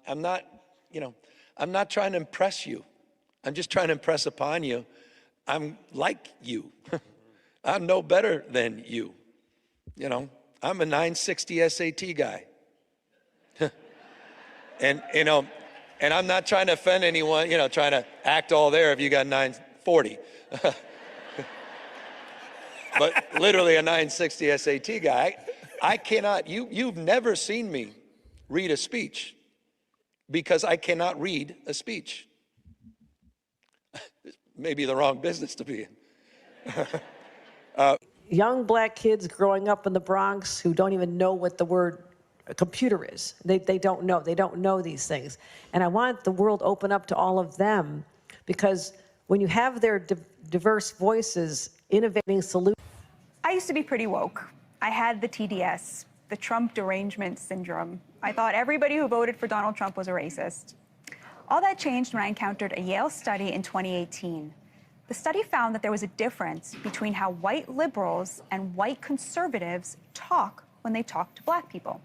I'm not, I'm not trying to impress you. I'm just trying to impress upon you. I'm like you. I'm no better than you. I'm a 960 SAT guy. and I'm not trying to offend anyone, trying to act all there if you got 940. But literally a 960 SAT guy. I cannot, you've never seen me read a speech because I cannot read a speech. Maybe the wrong business to be in. Young black kids growing up in the Bronx who don't even know what the word computer is. They don't know. They don't know these things. And I want the world open up to all of them, because when you have their diverse voices innovating solutions. I used to be pretty woke. I had the TDS, the Trump derangement syndrome. I thought everybody who voted for Donald Trump was a racist. All that changed when I encountered a Yale study in 2018. The study found that there was a difference between how white liberals and white conservatives talk when they talk to black people.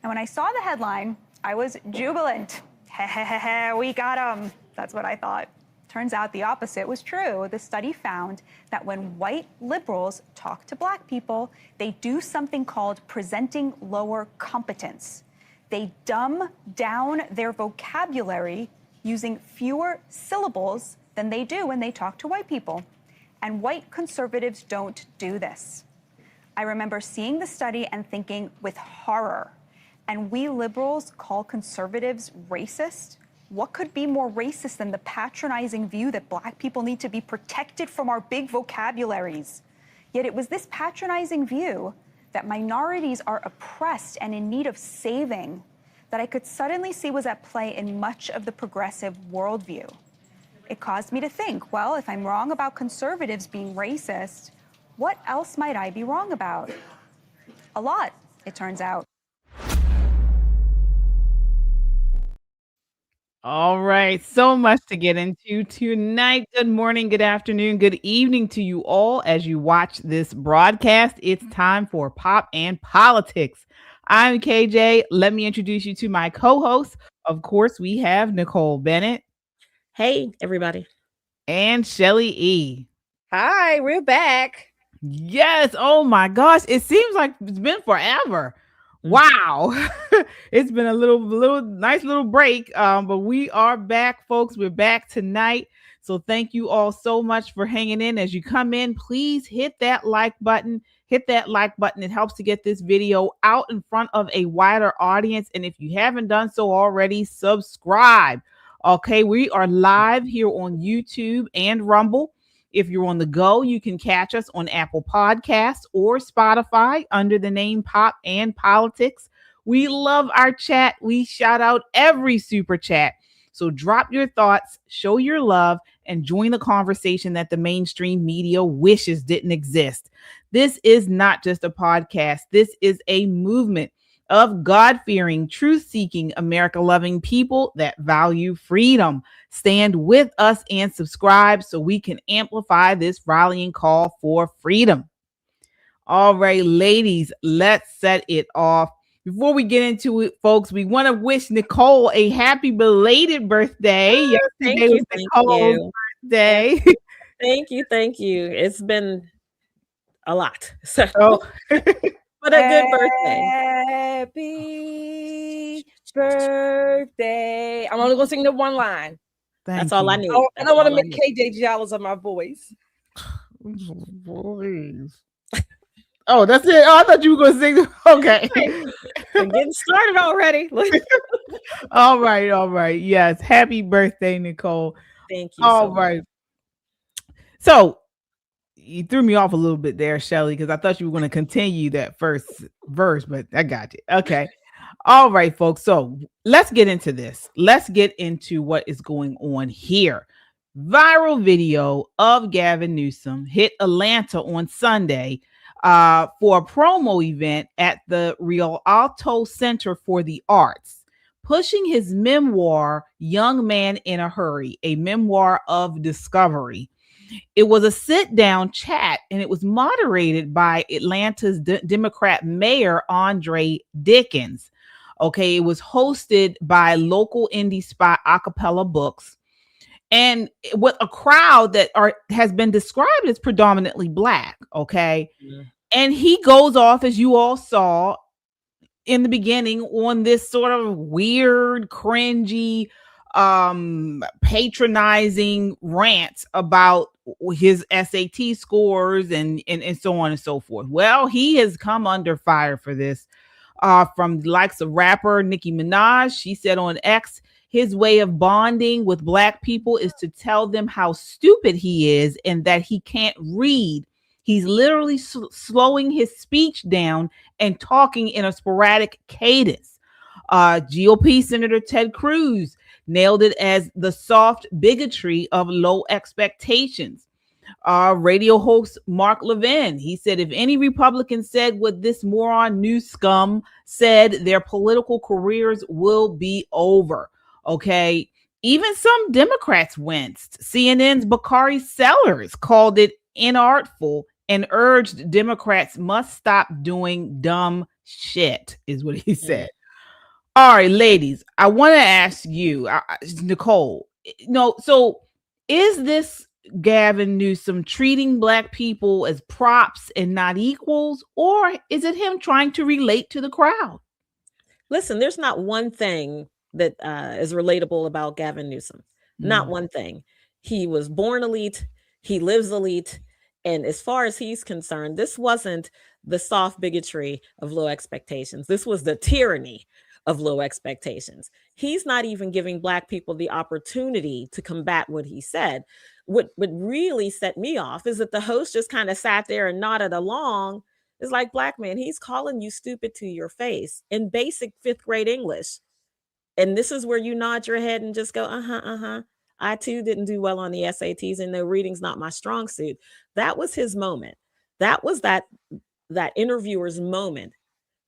And when I saw the headline, I was jubilant. We got 'em. That's what I thought. Turns out the opposite was true. The study found that when white liberals talk to black people, they do something called presenting lower competence. They dumb down their vocabulary using fewer syllables than they do when they talk to white people. And white conservatives don't do this. I remember seeing the study and thinking with horror, and we liberals call conservatives racist? What could be more racist than the patronizing view that black people need to be protected from our big vocabularies? Yet it was this patronizing view that minorities are oppressed and in need of saving that I could suddenly see was at play in much of the progressive worldview. It caused me to think, well, if I'm wrong about conservatives being racist, what else might I be wrong about? A lot, it turns out. All right, so much to get into tonight. Good morning, good afternoon, good evening to you all as you watch this broadcast. It's time for Pop and Politics. I'm KJ. Let me introduce you to my co-host. Of course, we have Nicole Bennett. Hey, everybody. And Shelly E. Hi, we're back. Yes. Oh my gosh. It seems like it's been forever. Wow. It's been a little nice little break. But we are back, folks. We're back tonight. So thank you all so much for hanging in. As you come in, please hit that like button. Hit that like button. It helps to get this video out in front of a wider audience. And if you haven't done so already, subscribe. Okay, we are live here on YouTube and Rumble. If you're on the go, you can catch us on Apple Podcasts or Spotify under the name Pop and Politics. We love our chat. We shout out every super chat. So drop your thoughts, show your love, and join the conversation that the mainstream media wishes didn't exist. This is not just a podcast. This is a movement of God-fearing, truth-seeking, America-loving people that value freedom. Stand with us and subscribe so we can amplify this rallying call for freedom. All right, ladies, let's set it off. Before we get into it, folks, we want to wish Nicole a happy belated birthday. Yesterday was Nicole's birthday. Thank you. It's been a lot. So. But a good birthday. Happy birthday. I'm only going to sing the one line. That's all I need. I don't want to make KJ jealous of my voice. Oh, that's it. Oh, I thought you were going to sing. Okay. I'm getting started already. All right. Yes. Happy birthday, Nicole. Thank you. All right. So, you threw me off a little bit there, Shelly, because I thought you were going to continue that first verse, but I got you. Okay. All right, folks. So let's get into this. Let's get into what is going on here. Viral video of Gavin Newsom hit Atlanta on Sunday for a promo event at the Rialto Center for the Arts, pushing his memoir, Young Man in a Hurry, a memoir of discovery. It was a sit-down chat, and it was moderated by Atlanta's Democrat Mayor Andre Dickens. Okay, it was hosted by local indie spot Acapella Books, and with a crowd that has been described as predominantly Black. Okay, and he goes off, as you all saw in the beginning, on this sort of weird, cringy, patronizing rant about his SAT scores and so on and so forth. Well, he has come under fire for this from the likes of rapper Nicki Minaj. She said on X, his way of bonding with Black people is to tell them how stupid he is and that he can't read. He's literally slowing his speech down and talking in a sporadic cadence. GOP Senator Ted Cruz nailed it as the soft bigotry of low expectations. Radio host Mark Levin, he said, if any Republican said what this moron New Scum said, their political careers will be over. Okay. Even some Democrats winced. CNN's Bakari Sellers called it inartful and urged Democrats must stop doing dumb shit, is what he said. All right, ladies, I want to ask you, Nicolle, so is this Gavin Newsom treating Black people as props and not equals, or is it him trying to relate to the crowd? Listen, there's not one thing that is relatable about Gavin Newsom. Not one thing. He was born elite. He lives elite. And as far as he's concerned, this wasn't the soft bigotry of low expectations. This was the tyranny of low expectations. He's not even giving Black people the opportunity to combat what he said. What really set me off is that the host just kind of sat there and nodded along. It's like, Black man, he's calling you stupid to your face in basic 5th grade English. And this is where you nod your head and just go, I too didn't do well on the SATs, and no, reading's not my strong suit. That was his moment. That was that interviewer's moment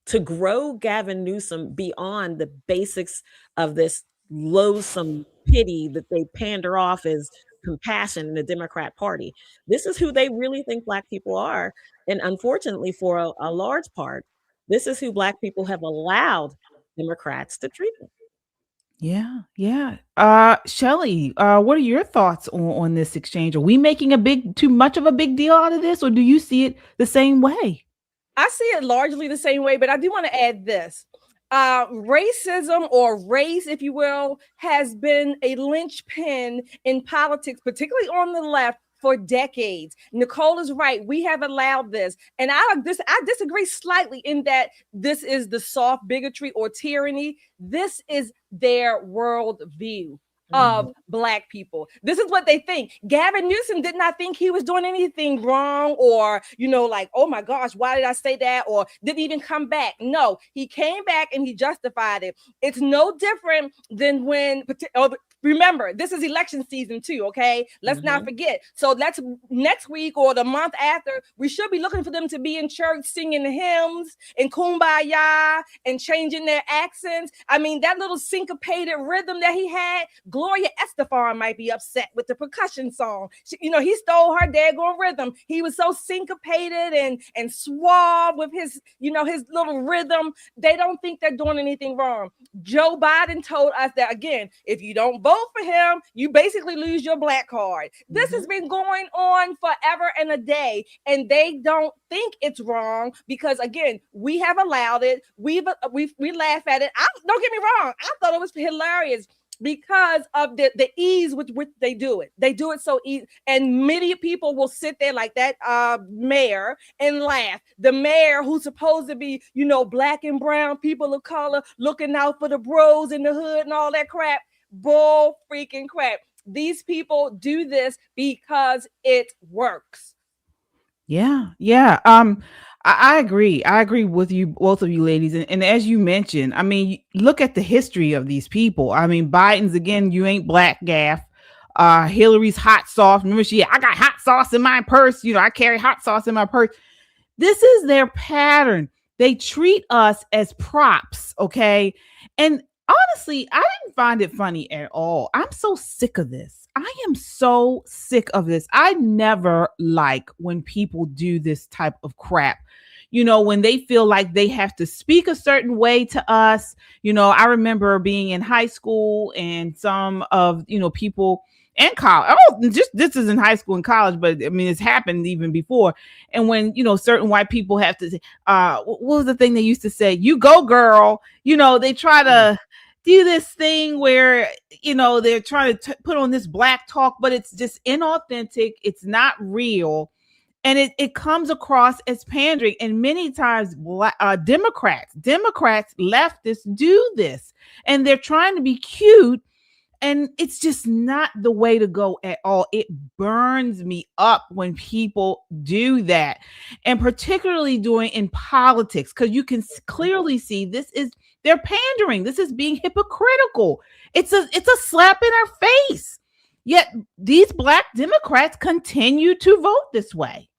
to grow Gavin Newsom beyond the basics of this loathsome pity that they pander off as compassion in the Democrat Party. This is who they really think Black people are. And unfortunately, for a large part, this is who Black people have allowed Democrats to treat them. Yeah. Shelley, what are your thoughts on this exchange? Are we making too much of a big deal out of this, or do you see it the same way? I see it largely the same way, but I do want to add this. Racism, or race, if you will, has been a linchpin in politics, particularly on the left, for decades. Nicolle is right. We have allowed this. And I disagree slightly in that this is the soft bigotry or tyranny. This is their worldview of Black people. This is what they think. Gavin Newsom did not think he was doing anything wrong, or, like, oh my gosh, why did I say that? Or didn't even come back. No, he came back and he justified it. It's no different than when, remember, this is election season too, okay? Let's not forget. So that's next week or the month after, we should be looking for them to be in church singing hymns and kumbaya and changing their accents. I mean, that little syncopated rhythm that he had, Gloria Estefan might be upset with the percussion song. He stole her daggone rhythm. He was so syncopated and suave with his little rhythm. They don't think they're doing anything wrong. Joe Biden told us that, again, if you don't vote for him, you basically lose your Black card. This has been going on forever and a day, and they don't think it's wrong because, again, we have allowed it. We laugh at it. Don't get me wrong. I thought it was hilarious because of the ease with which they do it. They do it so easy. And many people will sit there like that mayor and laugh. The mayor who's supposed to be, Black and brown people of color, looking out for the bros in the hood and all that crap. Bull freaking crap. These people do this because it works. Yeah. I agree. I agree with you, both of you ladies. And as you mentioned, I mean, look at the history of these people. I mean, Biden's, again, you ain't Black gaff. Hillary's hot sauce. Remember, I got hot sauce in my purse. I carry hot sauce in my purse. This is their pattern. They treat us as props. Okay. And honestly, I didn't find it funny at all. I'm so sick of this. I am so sick of this. I never like when people do this type of crap. when they feel like they have to speak a certain way to us. I remember being in high school and some of, people and college. Oh, just this is in high school and college, but I mean, it's happened even before. And when, certain white people have to say, what was the thing they used to say? You go, girl. They try to do this thing where, they're trying to put on this black talk, but it's just inauthentic. It's not real. And it comes across as pandering. And many times Democrats, leftists do this. And they're trying to be cute. And it's just not the way to go at all. It burns me up when people do that. And particularly doing in politics, because you can clearly see they're pandering. This is being hypocritical. It's a slap in our face. Yet these Black Democrats continue to vote this way.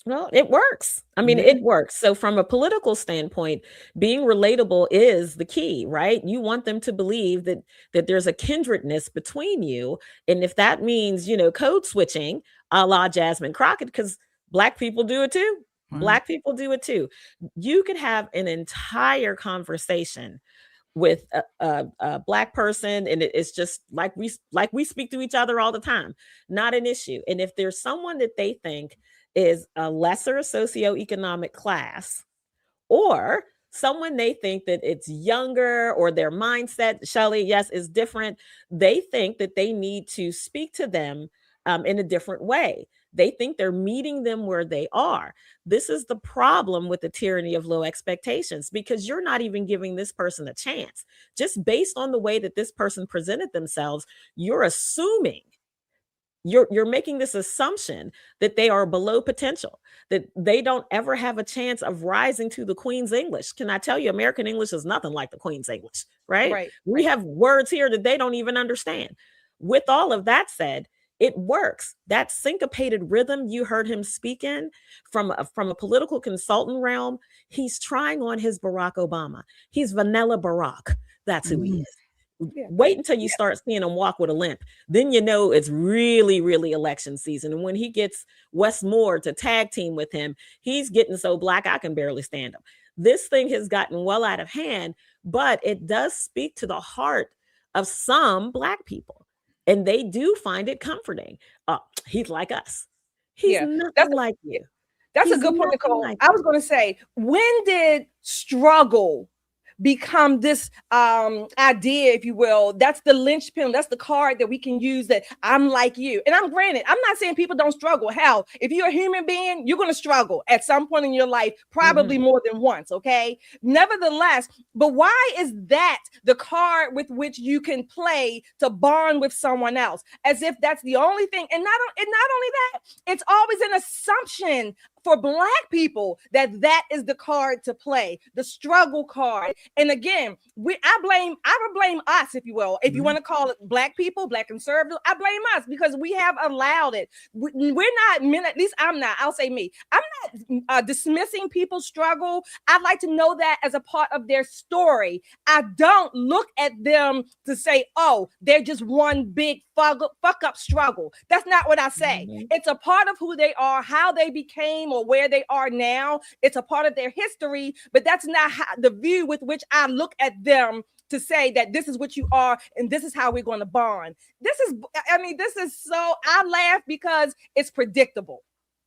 Well, it works. I mean, it works. So from a political standpoint, being relatable is the key, right? You want them to believe that there's a kindredness between you. And if that means, code switching a la Jasmine Crockett, because Black people do it too. Black people do it too. You could have an entire conversation with a Black person, and it's just like we speak to each other all the time. Not an issue. And if there's someone that they think is a lesser socioeconomic class, or someone they think that it's younger, or their mindset, Shelley, yes, is different, they think that they need to speak to them in a different way. They think they're meeting them where they are. This is the problem with the tyranny of low expectations, because you're not even giving this person a chance. Just based on the way that this person presented themselves, you're assuming, you're making this assumption that they are below potential, that they don't ever have a chance of rising to the Queen's English. Can I tell you, American English is nothing like the Queen's English, right? We have words here that they don't even understand. With all of that said, it works. That syncopated rhythm you heard him speak in from a political consultant realm, he's trying on his Barack Obama. He's vanilla Barack. That's who he is. Wait until you start seeing him walk with a limp. Then it's really, really election season. And when he gets Wes Moore to tag team with him, he's getting so Black I can barely stand him. This thing has gotten well out of hand, but it does speak to the heart of some Black people. And they do find it comforting. He's like us. He's nothing like you. That's a good point, Nicolle. I was going to say, when did struggle become this idea, if you will? That's the linchpin. That's the card that we can use, that I'm like you. And I'm not saying people don't struggle. Hell, if you're a human being, you're going to struggle at some point in your life, probably more than once. Okay. Nevertheless, but why is that the card with which you can play to bond with someone else, as if that's the only thing? And not only that, it's always an assumption for Black people that is the card to play, the struggle card. And again, I would blame us, if you will. If you want to call it Black people, Black conservatives, I blame us, because we have allowed it. We're not, at least I'm not, I'll say me. I'm not dismissing people's struggle. I'd like to know that as a part of their story. I don't look at them to say, oh, they're just one big fuck up struggle. That's not what I say. It's a part of who they are, how they became, or where they are now. It's a part of their history, but that's not the view with which I look at them to say that this is what you are and this is how we're going to bond. This is so, I laugh because it's predictable.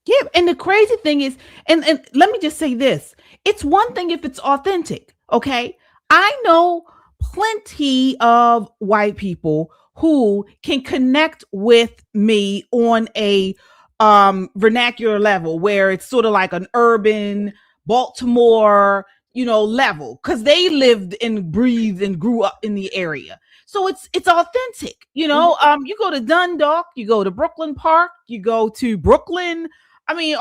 Yeah, and the crazy thing is, and let me just say this, it's one thing if it's authentic, okay? I know plenty of white people who can connect with me on a vernacular level, where it's sort of like an urban Baltimore, level, because they lived and breathed and grew up in the area. So it's authentic, you go to Dundalk, you go to Brooklyn Park, you go to Brooklyn. I mean,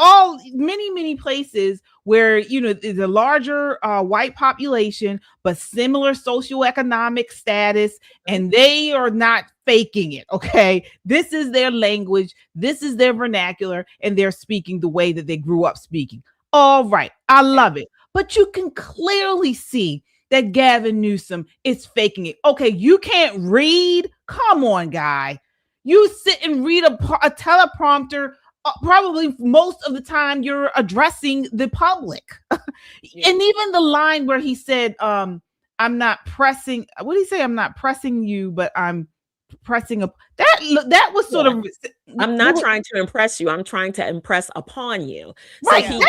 many places where, there's a larger white population, but similar socioeconomic status, and they are not faking it. Okay. This is their language. This is their vernacular, and they're speaking the way that they grew up speaking. All right. I love it. But you can clearly see that Gavin Newsom is faking it. Okay. You can't read. Come on, guy. You sit and read a teleprompter probably most of the time you're addressing the public. Yeah. And even the line where he said, I'm not pressing, what did he say? I'm not pressing you, but I'm pressing up. That was sort of, I'm not trying to impress you. I'm trying to impress upon you. So right. he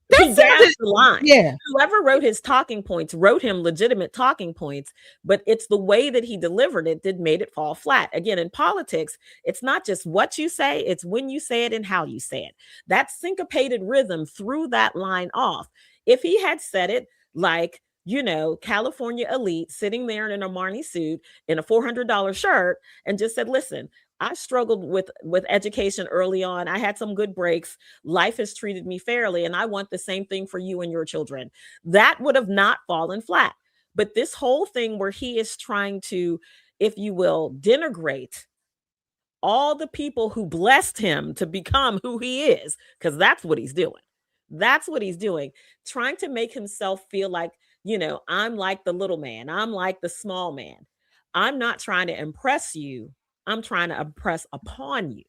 That gaps the line. Yeah. Whoever wrote his talking points wrote him legitimate talking points, but it's the way that he delivered it that made it fall flat. Again, in politics, it's not just what you say, it's when you say it and how you say it. That syncopated rhythm threw that line off. If he had said it like, California elite sitting there in an Armani suit in a $400 shirt and just said, listen, I struggled with education early on. I had some good breaks. Life has treated me fairly, and I want the same thing for you and your children. That would have not fallen flat. But this whole thing where he is trying to, if you will, denigrate all the people who blessed him to become who he is, because that's what he's doing. That's what he's doing. Trying to make himself feel like, I'm like the little man. I'm like the small man. I'm not trying to impress you. I'm trying to impress upon you.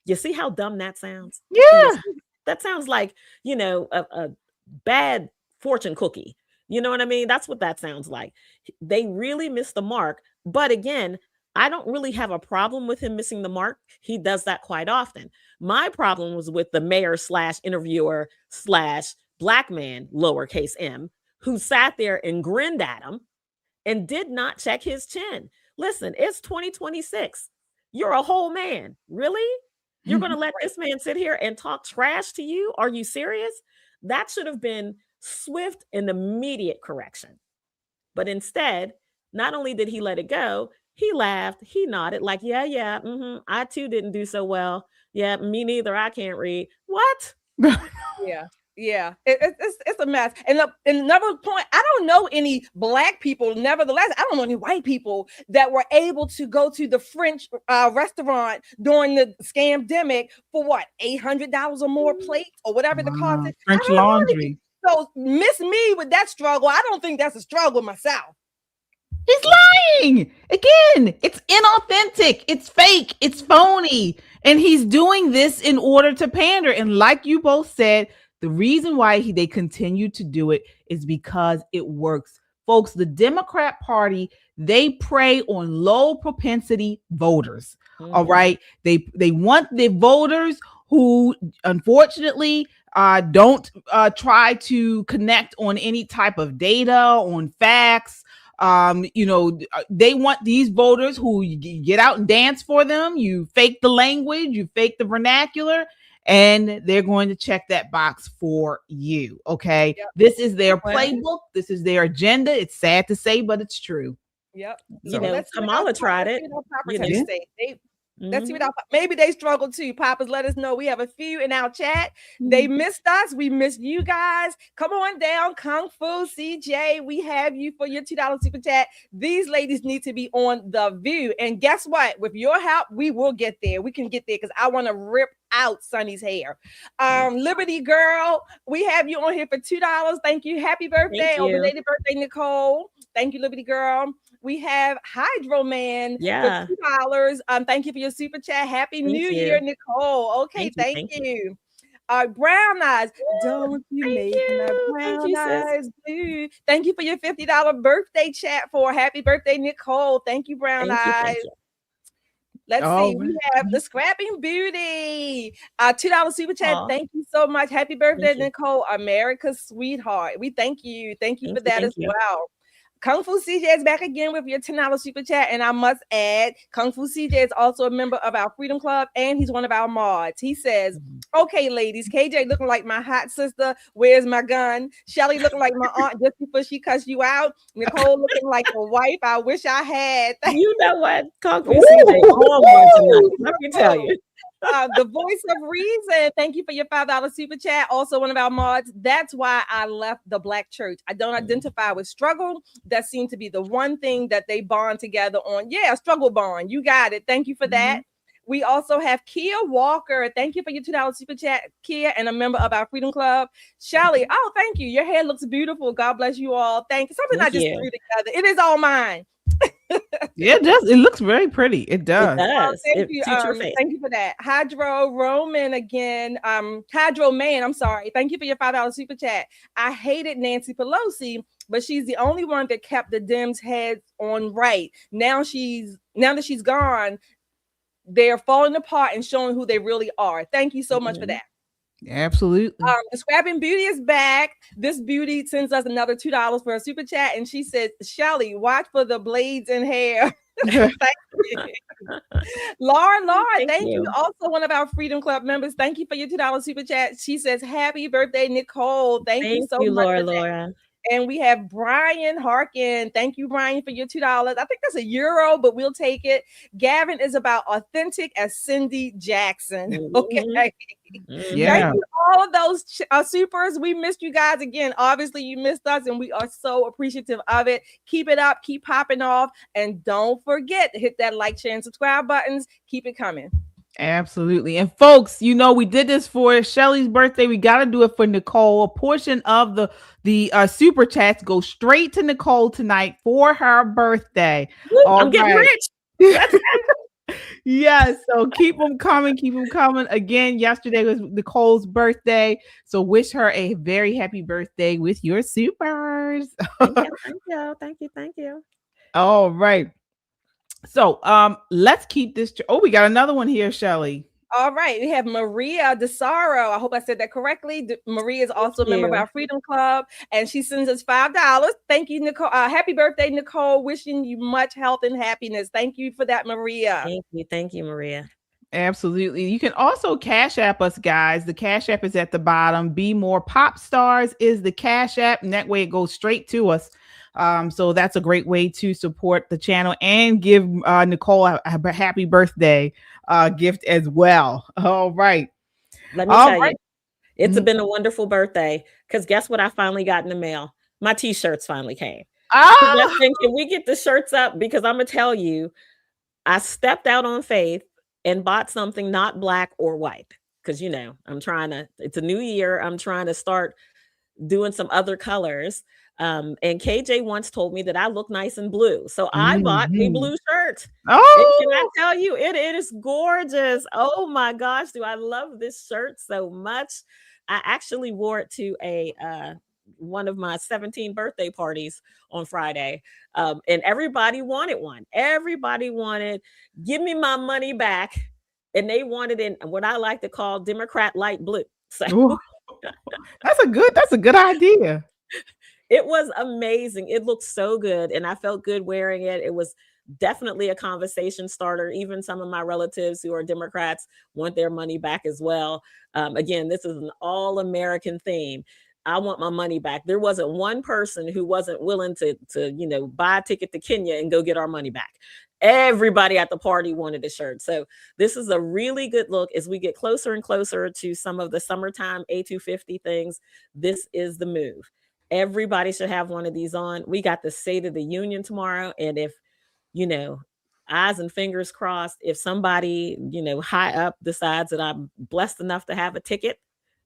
You see how dumb that sounds? Yeah. That sounds like, a bad fortune cookie. You know what I mean? That's what that sounds like. They really missed the mark. But again, I don't really have a problem with him missing the mark. He does that quite often. My problem was with the mayor / interviewer / black man, lowercase m, who sat there and grinned at him and did not check his chin. Listen, it's 2026. You're a whole man. Really? You're going to let this man sit here and talk trash to you? Are you serious? That should have been swift and immediate correction. But instead, not only did he let it go, he laughed, he nodded like, yeah, I too didn't do so well. Yeah, me neither. I can't read. What? Yeah, it's a mess. And another point, I don't know any black people. Nevertheless, I don't know any white people that were able to go to the French restaurant during the scamdemic for what, $800 or more plates or whatever the cost is. French Laundry. So miss me with that struggle. I don't think that's a struggle myself. He's lying again. It's inauthentic. It's fake. It's phony. And he's doing this in order to pander. And like you both said, the reason why they continue to do it is because it works. Folks, the Democrat Party, they prey on low propensity voters. Mm-hmm. All right. They want the voters who unfortunately don't try to connect on any type of data, on facts. They want these voters who you get out and dance for them. You fake the language, you fake the vernacular, and they're going to check that box for you. Okay. Yep. This is their playbook. This is their agenda. It's sad to say, but it's true. Yep. Kamala tried it. Let's see what maybe they struggle too. Papas, let us know. We have a few in our chat. They missed us. We missed you guys. Come on down, Kung Fu CJ. We have you for your $2 super chat. These ladies need to be on The View. And guess what? With your help, we will get there. We can get there because I want to rip out Sonny's hair. Liberty Girl, we have you on here for $2. Thank you. Happy birthday or belated birthday, Nicolle. Thank you, Liberty Girl. We have Hydro Man for $2. Thank you for your super chat. Happy New Year, Nicolle. Okay, thank you. Brown Eyes. Don't you make my brown eyes blue. Thank you for your $50 birthday chat for happy birthday, Nicolle. Thank you, Brown Eyes. Let's see. We have the Scrapping Beauty. $2 super chat. Thank you so much. Happy birthday, Nicolle, America's sweetheart. We thank you. Thank you for that as well. Kung Fu CJ is back again with your $10 super chat. And I must add, Kung Fu CJ is also a member of our Freedom Club, and he's one of our mods. He says, okay, ladies, KJ looking like my hot sister. Where's my gun? Shelly looking like my aunt just before she cussed you out. Nicolle looking like a wife I wish I had. You know what? Kung Fu CJ all tonight. Let me tell you. The voice of reason. Thank you for your $5 super chat. Also one of our mods. That's why I left the Black church. I don't identify with struggle. That seemed to be the one thing that they bond together on. Yeah, struggle bond. You got it. Thank you for that. We also have Kia Walker. Thank you for your $2 super chat, Kia, and a member of our Freedom Club. Shelly, oh, thank you. Your hair looks beautiful. God bless you all. Thank you. Something I just threw together. It is all mine. Yeah, it does. It looks very pretty. It It does. does. Thank It you. suits your face. Thank you for that. Hydro Roman again. Hydro Man, I'm sorry. Thank you for your $5 super chat. I hated Nancy Pelosi, but she's the only one that kept the Dems' heads on right. Now that she's gone, they're falling apart and showing who they really are. Thank you so much for that. Absolutely. The Scrapping Beauty is back. This beauty sends us another $2 for a super chat, and she says, "Shelly, watch for the blades in hair." Thank you. Laura, thank you. Also, one of our Freedom Club members. Thank you for your $2 super chat. She says, "Happy birthday, Nicolle." Thank you so much, Laura. And we have Brian Harkin. Thank you, Brian, for your $2. I think that's €1, but we'll take it. Gavin is about authentic as Cindy Jackson. Okay. Yeah. Thank you, all of those supers. We missed you guys again. Obviously, you missed us, and we are so appreciative of it. Keep it up, keep popping off, and don't forget to hit that like, share, and subscribe buttons. Keep it coming. Absolutely. And folks, we did this for Shelly's birthday. We got to do it for Nicolle. A portion of the super chats go straight to Nicolle tonight for her birthday. I'm getting rich. Yes, so keep them coming. Again, yesterday was Nicolle's birthday, so wish her a very happy birthday with your supers. Thank you. All right. So let's keep this. We got another one here, Shelly. All right, we have Maria DeSaro. I hope I said that correctly. Maria is also a member of our Freedom Club, and she sends us $5. Thank you, Nicolle. Happy birthday, Nicolle. Wishing you much health and happiness. Thank you for that, Maria. Thank you, Maria. Absolutely. You can also Cash App us, guys. The Cash App is at the bottom. Be More Pop Stars is the Cash App, and that way it goes straight to us. So that's a great way to support the channel and give Nicolle a happy birthday gift as well. All right. Let me tell you, it's been a wonderful birthday, because guess what I finally got in the mail? My t-shirts finally came. Oh! Can we get the shirts up? Because I'm going to tell you, I stepped out on faith and bought something not black or white. Because, it's a new year. I'm trying to start doing some other colors. And KJ once told me that I look nice in blue. So I bought a blue shirt. Oh, and can I tell you, it is gorgeous. Oh my gosh, do I love this shirt so much. I actually wore it to one of my 17 birthday parties on Friday. And everybody wanted one. Everybody wanted, give me my money back. And they wanted in what I like to call Democrat light blue. So that's a good idea. It was amazing. It looked so good, and I felt good wearing it. It was definitely a conversation starter. Even some of my relatives who are Democrats want their money back as well. Again, this is an all-American theme. I want my money back. There wasn't one person who wasn't willing to buy a ticket to Kenya and go get our money back. Everybody at the party wanted a shirt. So this is a really good look as we get closer and closer to some of the summertime A250 things. This is the move. Everybody should have one of these on. We got the State of the Union tomorrow. And if, eyes and fingers crossed, if somebody, high up decides that I'm blessed enough to have a ticket,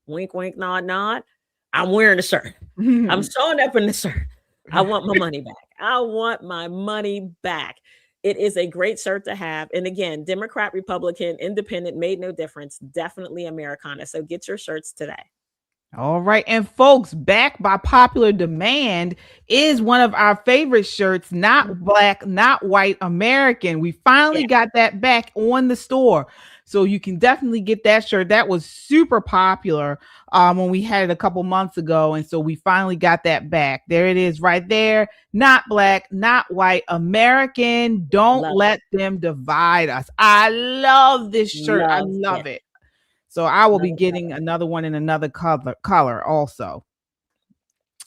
wink, wink, nod, nod, I'm wearing a shirt. I'm showing up in the shirt. I want my money back. I want my money back. It is a great shirt to have. And again, Democrat, Republican, Independent, made no difference. Definitely Americana. So get your shirts today. All right. And folks, back by popular demand is one of our favorite shirts, not black, not white, American. We finally got that back on the store. So you can definitely get that shirt. That was super popular when we had it a couple months ago. And so we finally got that back. There it is right there. Not black, not white, American. Don't let them divide us. I love this shirt. I love it. So I will be getting another one in another color also.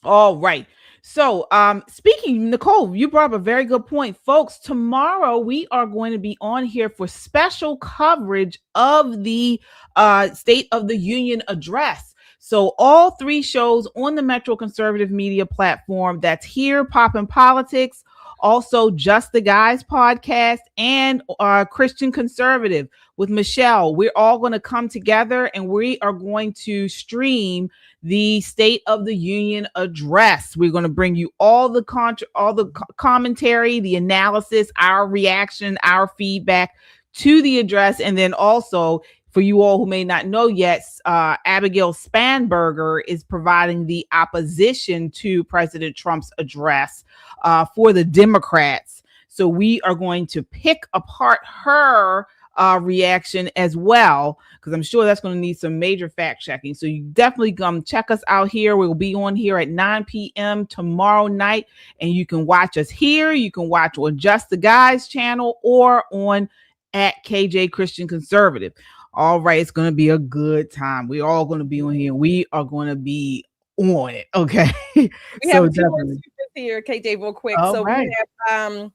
All right. So speaking, Nicolle, you brought up a very good point. Folks, tomorrow we are going to be on here for special coverage of the State of the Union address. So all three shows on the Metro Conservative Media platform, that's here, Poppin' Politics, Also, Just the Guys podcast and Christian Conservative with Michelle. We're all going to come together and we are going to stream the State of the Union address. We're going to bring you all the commentary, the analysis, our reaction, our feedback to the address. And then also, for you all who may not know yet, Abigail Spanberger is providing the opposition to President Trump's address for the Democrats. So we are going to pick apart her reaction as well, because I'm sure that's going to need some major fact checking. So you definitely come check us out here. We'll be on here at 9 p.m. tomorrow night, and you can watch us here. You can watch on Just the Guys channel or on at KJ Christian Conservative. All right, it's going to be a good time. We're all going to be on here. We are going to be on it. Okay. We So have two more definitely. supers here, KJ, real quick. All So right. we have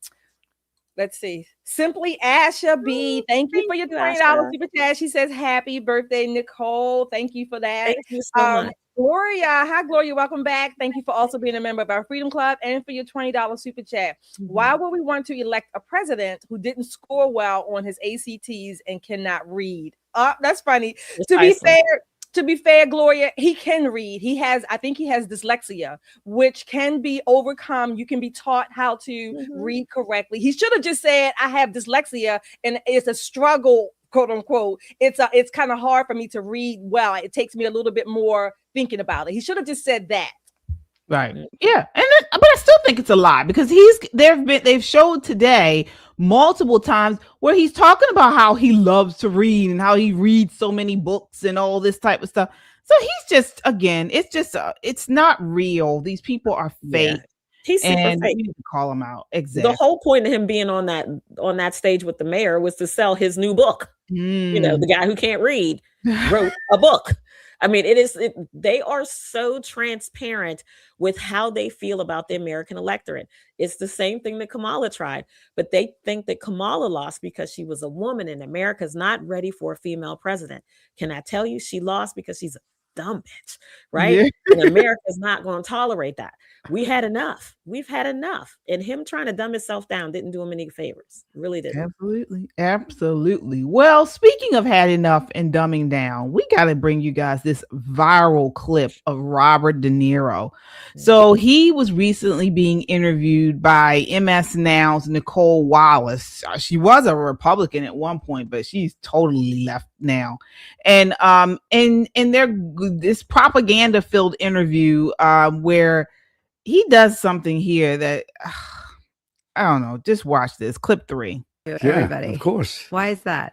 let's see. Simply Asha B. Thank you for your $20 Asha. super chat. She says, happy birthday, Nicole. Thank you for that. Thank you so much. Gloria. Hi, Gloria. Welcome back. Thank you for also being a member of our Freedom Club and for your $20 super chat. Why would we want to elect a president who didn't score well on his ACTs and cannot read? That's funny. To be fair, Gloria, he can read. I think he has dyslexia, which can be overcome. You can be taught how to read correctly. He should have just said, I have dyslexia and it's a struggle, quote unquote. It's kind of hard for me to read well. It takes me a little bit more thinking about it. He should have just said that. Right. Yeah. But I still think it's a lie, because they've showed today multiple times where he's talking about how he loves to read and how he reads so many books and all this type of stuff. So he's just, again, it's not real. These people are fake. Yeah. He's super and fake. we need to call him out. Exactly. The whole point of him being on that stage with the mayor was to sell his new book. You know, the guy who can't read wrote a book. I mean, they are so transparent with how they feel about the American electorate. It's the same thing that Kamala tried, but they think that Kamala lost because she was a woman and America's not ready for a female president. Can I tell you, she lost because she's a dumb bitch, right? Yeah. And America's not going to tolerate that. We've had enough. And him trying to dumb himself down didn't do him any favors. Really didn't. Absolutely. Well, speaking of had enough and dumbing down, we got to bring you guys this viral clip of Robert De Niro. So he was recently being interviewed by MS Now's Nicolle Wallace. She was a Republican at one point, but she's totally left now. And in this propaganda filled interview where he does something here that I don't know. Just watch this clip 3. Everybody, of course. Why is that?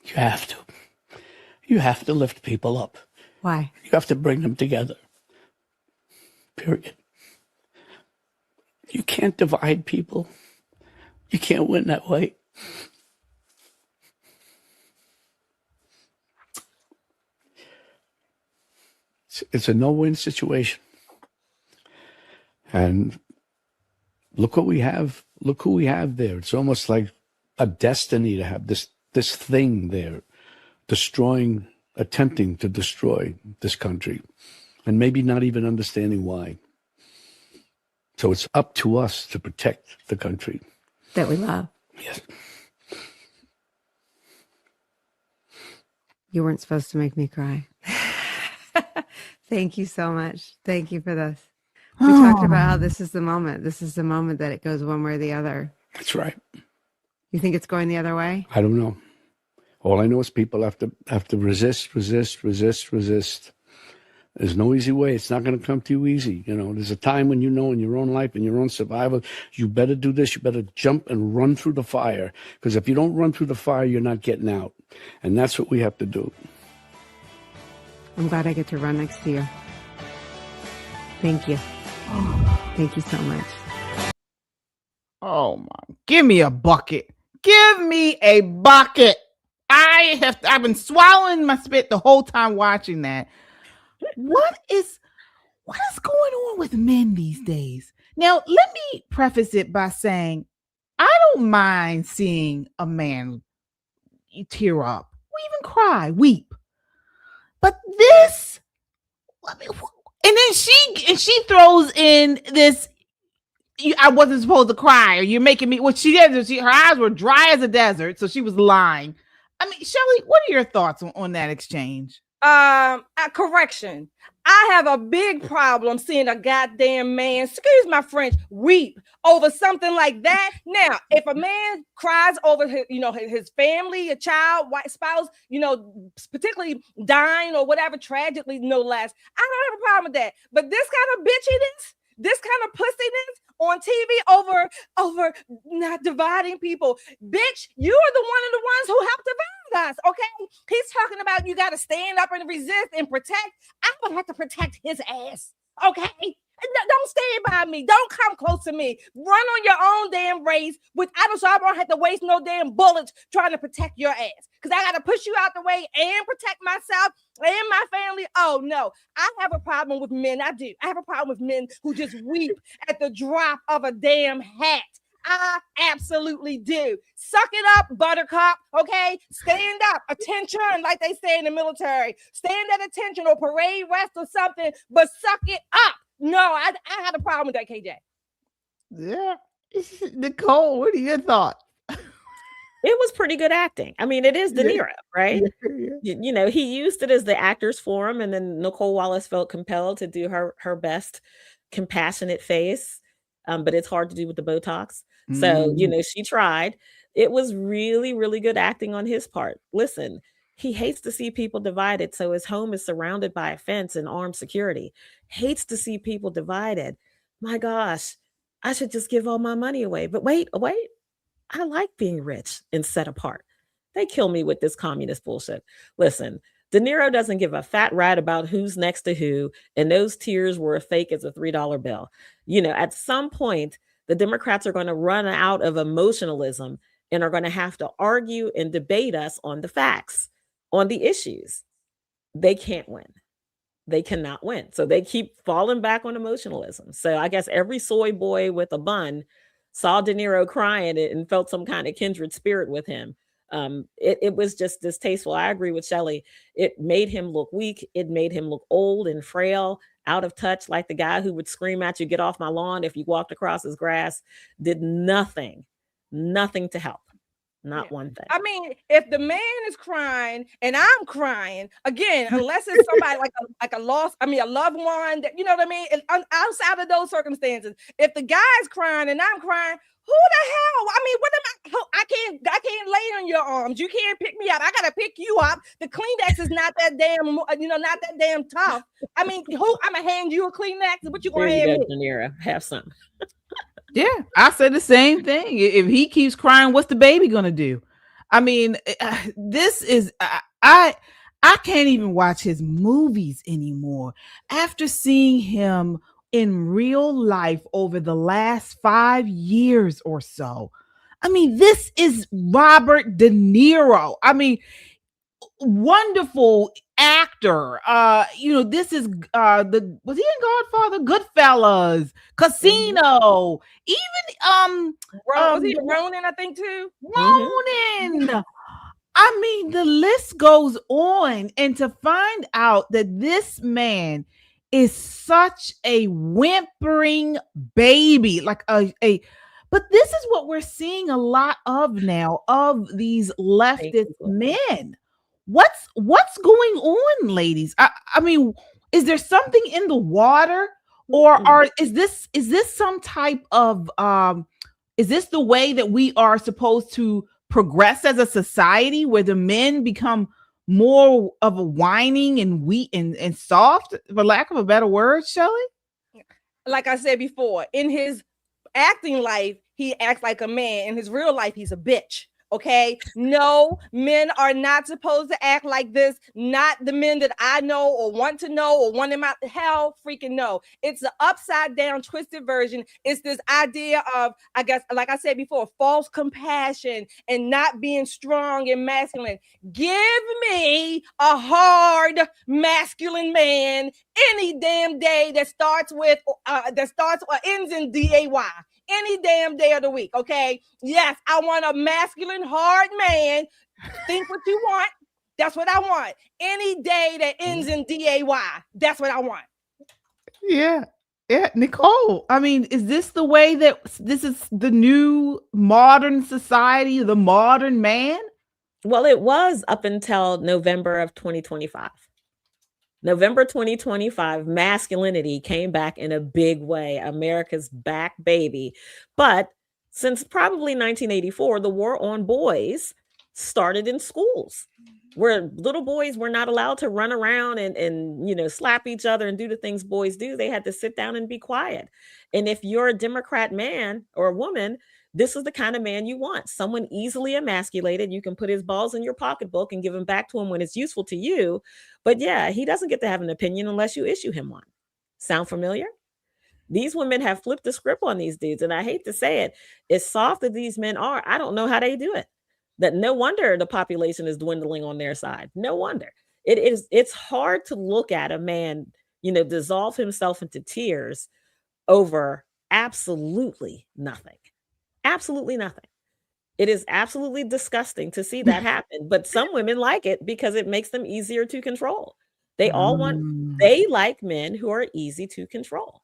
You have to lift people up. Why? You have to bring them together. Period. You can't divide people. You can't win that way. It's a no-win situation. And look what we have. Look who we have there. It's almost like a destiny to have this thing there, attempting to destroy this country, and maybe not even understanding why. So it's up to us to protect the country that we love. Yes. You weren't supposed to make me cry. Thank you so much. Thank you for this. We talked about how this is the moment. This is the moment that it goes one way or the other. That's right. You think it's going the other way? I don't know. All I know is people have to resist. There's no easy way. It's not going to come to you easy. You know, there's a time when you know in your own life, in your own survival, you better do this. You better jump and run through the fire. Because if you don't run through the fire, you're not getting out. And that's what we have to do. I'm glad I get to run next to you. Thank you. Thank you so much. Oh my, give me a bucket. Give me a bucket. I've been swallowing my spit the whole time watching that. What is going on with men these days? Now, let me preface it by saying I don't mind seeing a man tear up or even cry, weep. But this, I mean, And then she throws in this. I wasn't supposed to cry, or you're making me. What she did, her eyes were dry as a desert, so she was lying. I mean, Shelley, what are your thoughts on that exchange? Correction. I have a big problem seeing a goddamn man, excuse my French, weep over something like that. Now, if a man cries over his family, a child, white spouse, particularly dying or whatever, tragically, no less, I don't have a problem with that. But this kind of bitchiness, this kind of pussiness on TV over not dividing people, bitch, you are the one of the ones who helped divide us. Okay, he's talking about you got to stand up and resist and protect. I'm gonna have to protect his ass. Okay, don't stand by me. Don't come close to me. Run on your own damn race. I don't have to waste no damn bullets trying to protect your ass. Because I got to push you out the way and protect myself and my family. Oh, no. I have a problem with men. I do. I have a problem with men who just weep at the drop of a damn hat. I absolutely do. Suck it up, buttercup. Okay? Stand up. Attention, like they say in the military. Stand at attention or parade rest or something, but suck it up. No, I had a problem with that, KJ. Yeah. Nicolle, what are your thoughts? It was pretty good acting. I mean, it is Deniro, right? Yeah. He used it as the actors forum, and then Nicolle Wallace felt compelled to do her best compassionate face. But it's hard to do with the Botox. So, she tried. It was really, really good acting on his part. Listen, he hates to see people divided. So his home is surrounded by a fence and armed security. Hates to see people divided. My gosh, I should just give all my money away. But wait. I like being rich and set apart. They kill me with this communist bullshit. Listen, Deniro doesn't give a fat rat about who's next to who, and those tears were as fake as a $3 bill. At some point, the Democrats are going to run out of emotionalism and are going to have to argue and debate us on the facts, on the issues. They can't win. They cannot win. So they keep falling back on emotionalism. So I guess every soy boy with a bun saw De Niro crying and felt some kind of kindred spirit with him. It was just distasteful. I agree with Shelley. It made him look weak. It made him look old and frail, out of touch, like the guy who would scream at you, "Get off my lawn," if you walked across his grass. Did nothing to help. Not one thing. I mean, if the man is crying and I'm crying, again, unless it's somebody like a loved one, that, you know what I mean? Outside of those circumstances, if the guy's crying and I'm crying, who the hell? I mean, what am I can't lay on your arms. You can't pick me up. I gotta pick you up. The Kleenex is not that damn tough. I mean, I'm gonna hand you a Kleenex. What you gonna hand me? De Niro, have some. Yeah, I said the same thing. If he keeps crying, what's the baby gonna do? I mean, this is I can't even watch his movies anymore after seeing him in real life over the last 5 years or so. I mean, this is Robert De Niro. I mean, wonderful actor. This is was he in Godfather, Goodfellas, Casino, even was he Ronin, I think too? Ronin. I mean, the list goes on, and to find out that this man is such a whimpering baby, like but this is what we're seeing a lot of now, of these leftist men. What's going on, ladies? I mean, is there something in the water, or is this some type of is this the way that we are supposed to progress as a society, where the men become more of a whining and weak and soft, for lack of a better word, Shelley? Like I said before, in his acting life, he acts like a man. In his real life, he's a bitch. Okay, no, men are not supposed to act like this. Not the men that I know or want to know or want in my hell freaking no. It's an upside down, twisted version. It's this idea of, I guess, like I said before, false compassion and not being strong and masculine. Give me a hard masculine man any damn day that starts with or ends in DAY. Any damn day of the week, okay? Yes, I want a masculine, hard man. Think what you want. That's what I want. Any day that ends in DAY, that's what I want. Yeah. Yeah, Nicolle. I mean, is this the way that this is the new modern society, the modern man? Well, it was up until November of 2025. November 2025, masculinity came back in a big way. America's back, baby. But since probably 1984, the war on boys started in schools, where little boys were not allowed to run around and slap each other and do the things boys do. They had to sit down and be quiet. And if you're a Democrat man or a woman, this is the kind of man you want. Someone easily emasculated. You can put his balls in your pocketbook and give them back to him when it's useful to you. But yeah, he doesn't get to have an opinion unless you issue him one. Sound familiar? These women have flipped the script on these dudes. And I hate to say it, as soft as these men are, I don't know how they do it. That no wonder the population is dwindling on their side. No wonder. It's hard to look at a man, dissolve himself into tears over absolutely nothing. Absolutely nothing. It is absolutely disgusting to see that happen, but some women like it because it makes them easier to control. They like men who are easy to control.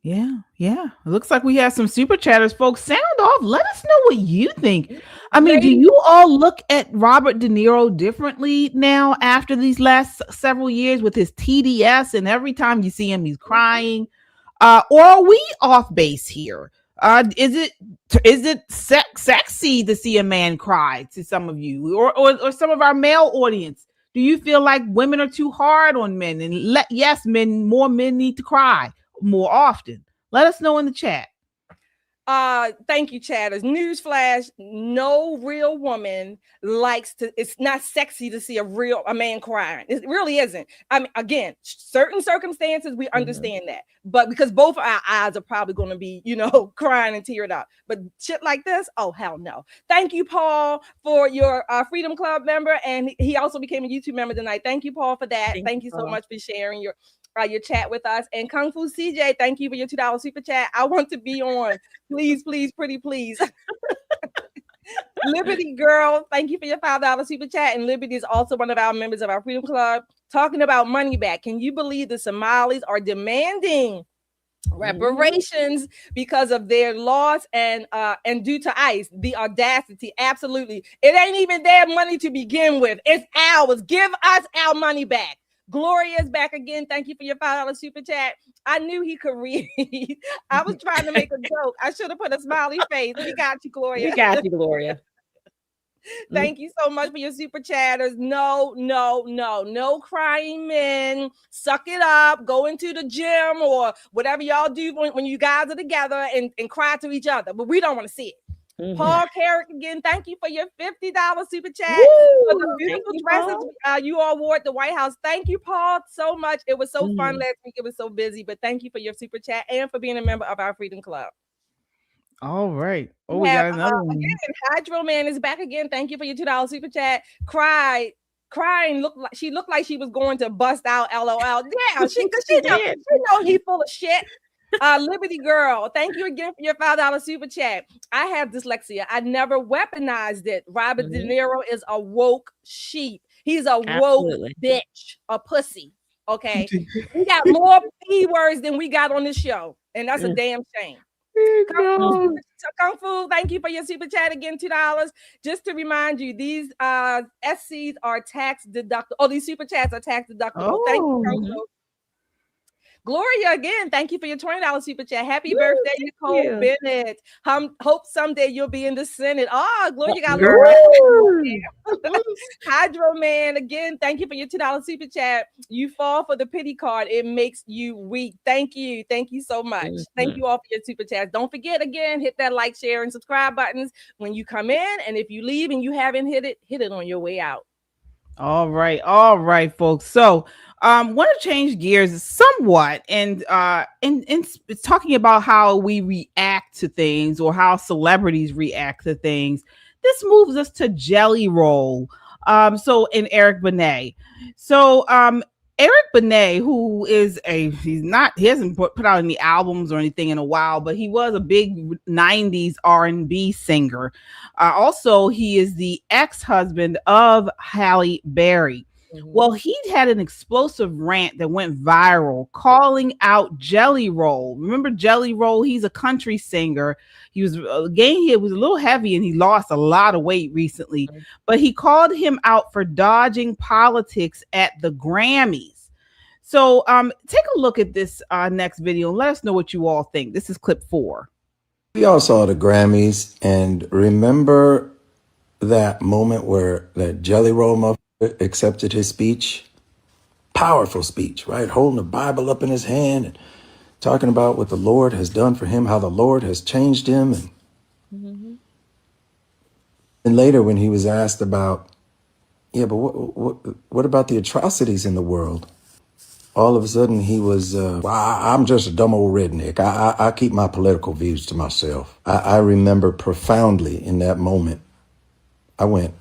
Yeah. It looks like we have some super chatters, folks. Sound off. Let us know what you think. I mean, do you all look at Robert De Niro differently now after these last several years with his TDS, and every time you see him, he's crying? Or are we off base here? Is it sexy to see a man cry to some of you or some of our male audience? Do you feel like women are too hard on men and more men need to cry more often? Let us know in the chat. Thank you, chatters. Newsflash: no real woman likes to. It's not sexy to see a man crying. It really isn't. I mean, again, certain circumstances we understand that, but because both our eyes are probably going to be, crying and teared up. But shit like this, oh hell no. Thank you, Paul, for your Freedom Club member, and he also became a YouTube member tonight. Thank you, Paul, for that. Thank you so much for sharing your chat with us. And Kung Fu CJ, thank you for your $2 super chat. I want to be on. Please, pretty please. Liberty Girl, thank you for your $5 super chat. And Liberty is also one of our members of our Freedom Club. Talking about money back. Can you believe the Somalis are demanding reparations because of their loss and due to ICE? The audacity, absolutely. It ain't even their money to begin with. It's ours. Give us our money back. Gloria's back again. Thank you for your $5 super chat. I knew he could read. I was trying to make a joke. I should have put a smiley face. We got you, Gloria. We got you, Gloria. Thank you so much for your super chatters. No crying men. Suck it up. Go into the gym or whatever y'all do when you guys are together and cry to each other. But we don't want to see it. Paul Carrick again, thank you for your $50 super chat. For the beautiful dresses you all wore at the White House. Thank you, Paul, so much. It was so fun last week. It was so busy, but thank you for your super chat and for being a member of our Freedom Club. All right. Oh, we got another one. Again, Hydro Man is back again. Thank you for your $2 super chat. Crying, looked like she was going to bust out. LOL. Yeah, she know he full of shit. Liberty Girl, thank you again for your $5 super chat. I have dyslexia. I never weaponized it. Robert De Niro is a woke sheep. He's a woke bitch, a pussy. Okay, we got more P words than we got on this show, and that's a damn shame. Kung Fu, thank you for your super chat again, $2. Just to remind you, these SCs are tax deductible. Oh, these super chats are tax deductible. Thank you, Kung Fu. Gloria, again, thank you for your $20 super chat. Happy birthday, Nicolle Bennett. Hope someday you'll be in the Senate. Gloria got a Hydro Man, again, thank you for your $2 super chat. You fall for the pity card. It makes you weak. Thank you. Thank you so much. Thank you all for your super chats. Don't forget, again, hit that like, share, and subscribe buttons when you come in. And if you leave and you haven't hit it on your way out. All right, folks. So want to change gears somewhat and it's talking about how we react to things or how celebrities react to things. This moves us to Jelly Roll. And Eric Benet. So Eric Benet, who is he hasn't put out any albums or anything in a while, but he was a big 90s R&B singer. Also, he is the ex-husband of Halle Berry. Well, he had an explosive rant that went viral, calling out Jelly Roll. Remember Jelly Roll? He's a country singer. He was he was a little heavy and he lost a lot of weight recently, but he called him out for dodging politics at the Grammys. So take a look at this next video and let us know what you all think. This is clip 4. We all saw the Grammys, and remember that moment where that Jelly Roll motherfucker accepted his speech? Powerful speech, right? Holding the Bible up in his hand and talking about what the Lord has done for him, how the Lord has changed him. And later when he was asked about, yeah, but what about the atrocities in the world? All of a sudden he was, well, I'm just a dumb old redneck. I keep my political views to myself. I remember profoundly in that moment, I went,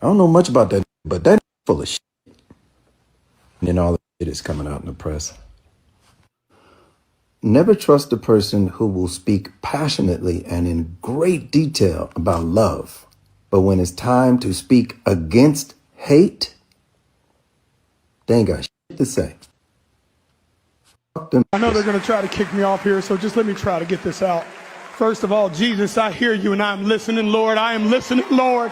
I don't know much about that, but that full of shit. And then all the shit is coming out in the press. Never trust a person who will speak passionately and in great detail about love. But when it's time to speak against hate, they ain't got shit to say. I know they're going to try to kick me off here, so just let me try to get this out. First of all, Jesus, I hear you and I'm listening, Lord. I am listening, Lord.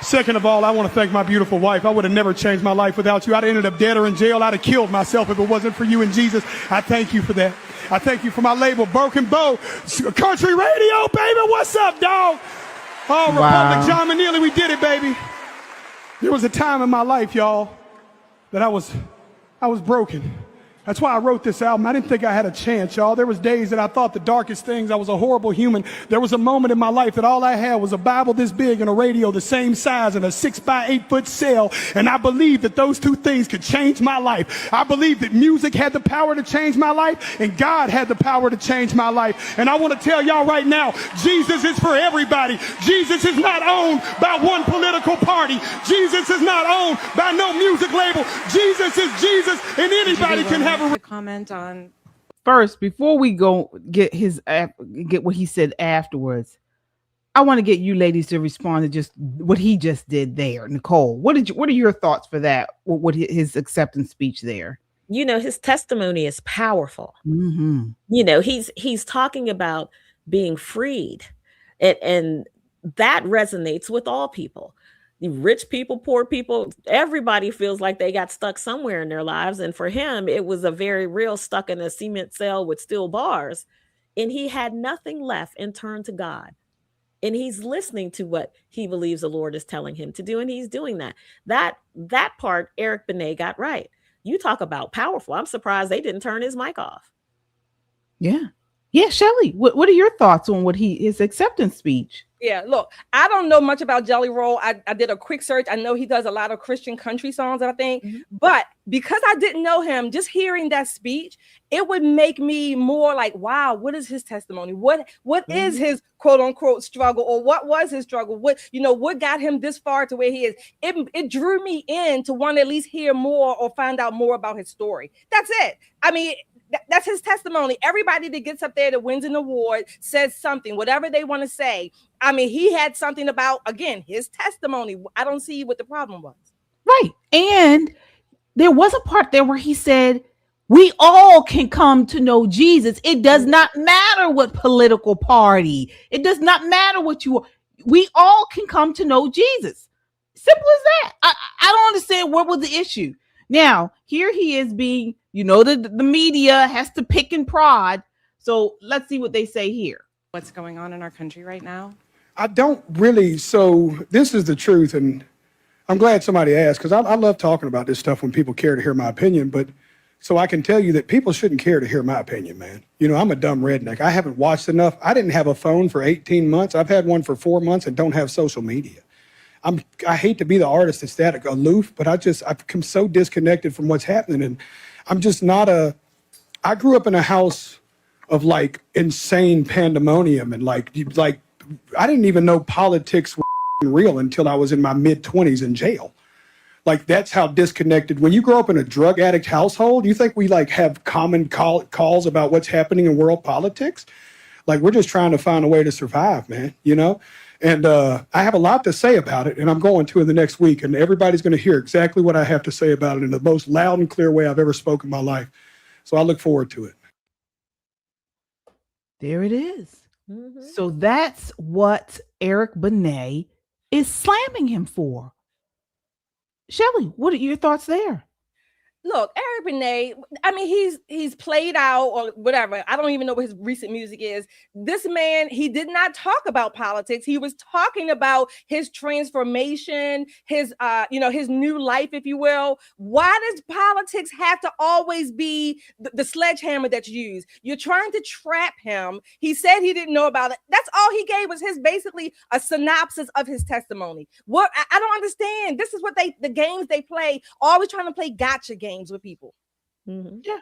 Second of all, I want to thank my beautiful wife. I would have never changed my life without you. I'd have ended up dead or in jail. I'd have killed myself if it wasn't for you and Jesus. I thank you for that. I thank you for my label, Broken Bow, Country Radio, baby. What's up, dog? Oh, Republic, John Manili, we did it, baby. There was a time in my life, y'all, that I was broken. That's why I wrote this album. I didn't think I had a chance, y'all. There was days that I thought the darkest things. I was a horrible human. There was a moment in my life that all I had was a Bible this big and a radio the same size and a 6x8 foot cell. And I believed that those two things could change my life. I believed that music had the power to change my life and God had the power to change my life. And I want to tell y'all right now, Jesus is for everybody. Jesus is not owned by one political party. Jesus is not owned by no music label. Jesus is Jesus, and anybody can have a comment on. First, before we go get what he said afterwards, I want to get you ladies to respond to just what he just did there. Nicolle, what are your thoughts for that? What his acceptance speech there? You know, his testimony is powerful. Mm-hmm. You know, he's talking about being freed, and that resonates with all people. Rich people, poor people, everybody feels like they got stuck somewhere in their lives. And for him, it was a very real stuck in a cement cell with steel bars. And he had nothing left and turned to God. And he's listening to what he believes the Lord is telling him to do. And he's doing that. That part, Eric Benet got right. You talk about powerful. I'm surprised they didn't turn his mic off. Yeah. Yeah, Shelly, what are your thoughts on his acceptance speech? Yeah, look, I don't know much about Jelly Roll. I did a quick search. I know he does a lot of Christian country songs, I think. But because I didn't know him, just hearing that speech, it would make me more like, wow, what is his testimony? What is his quote unquote struggle, or what was his struggle? What got him this far to where he is? It drew me in to want to at least hear more or find out more about his story. That's it. I mean, that's his testimony. Everybody that gets up there that wins an award says something, whatever they want to say. I mean, he had something about, again, his testimony. I don't see what the problem was. Right. And there was a part there where he said, we all can come to know Jesus. It does not matter what political party. It does not matter what you are. We all can come to know Jesus. Simple as that. I don't understand what was the issue. Now, here he is being, the media has to pick and prod. So let's see what they say here. What's going on in our country right now? I don't really. So this is the truth, and I'm glad somebody asked, because I love talking about this stuff when people care to hear my opinion. But so I can tell you that people shouldn't care to hear my opinion, man. I'm a dumb redneck. I haven't watched enough. I didn't have a phone for 18 months. I've had one for 4 months and don't have social media. I hate to be the artist that's that aloof, but I've become so disconnected from what's happening. And I'm just not I grew up in a house of like insane pandemonium and like I didn't even know politics was real until I was in my mid-20s in jail. Like, that's how disconnected. When you grow up in a drug addict household, you think we like have common calls about what's happening in world politics? Like, we're just trying to find a way to survive, man, you know? And I have a lot to say about it, and I'm going to in the next week, and everybody's going to hear exactly what I have to say about it in the most loud and clear way I've ever spoken in my life. So I look forward to it. There it is. So that's what Eric Benet is slamming him for. Shelley, what are your thoughts there? Look, Eric Benet, I mean, he's played out or whatever. I don't even know what his recent music is. This man, he did not talk about politics. He was talking about his transformation, his his new life, if you will. Why does politics have to always be the sledgehammer that's used? You're trying to trap him. He said he didn't know about it. That's all he gave was his basically a synopsis of his testimony. What I don't understand. This is what the games they play, always trying to play gotcha games with people. Yeah.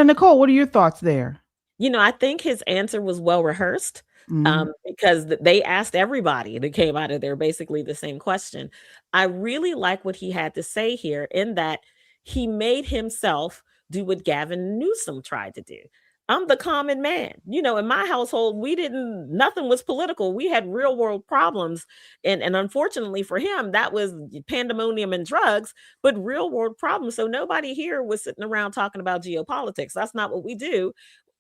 Nicolle, what are your thoughts there? I think his answer was well rehearsed because they asked everybody that came out of there basically the same question. I really like what he had to say here in that he made himself do what Gavin Newsom tried to do. I'm the common man. In my household, nothing was political. We had real world problems. And unfortunately for him, that was pandemonium and drugs, but real world problems. So nobody here was sitting around talking about geopolitics. That's not what we do.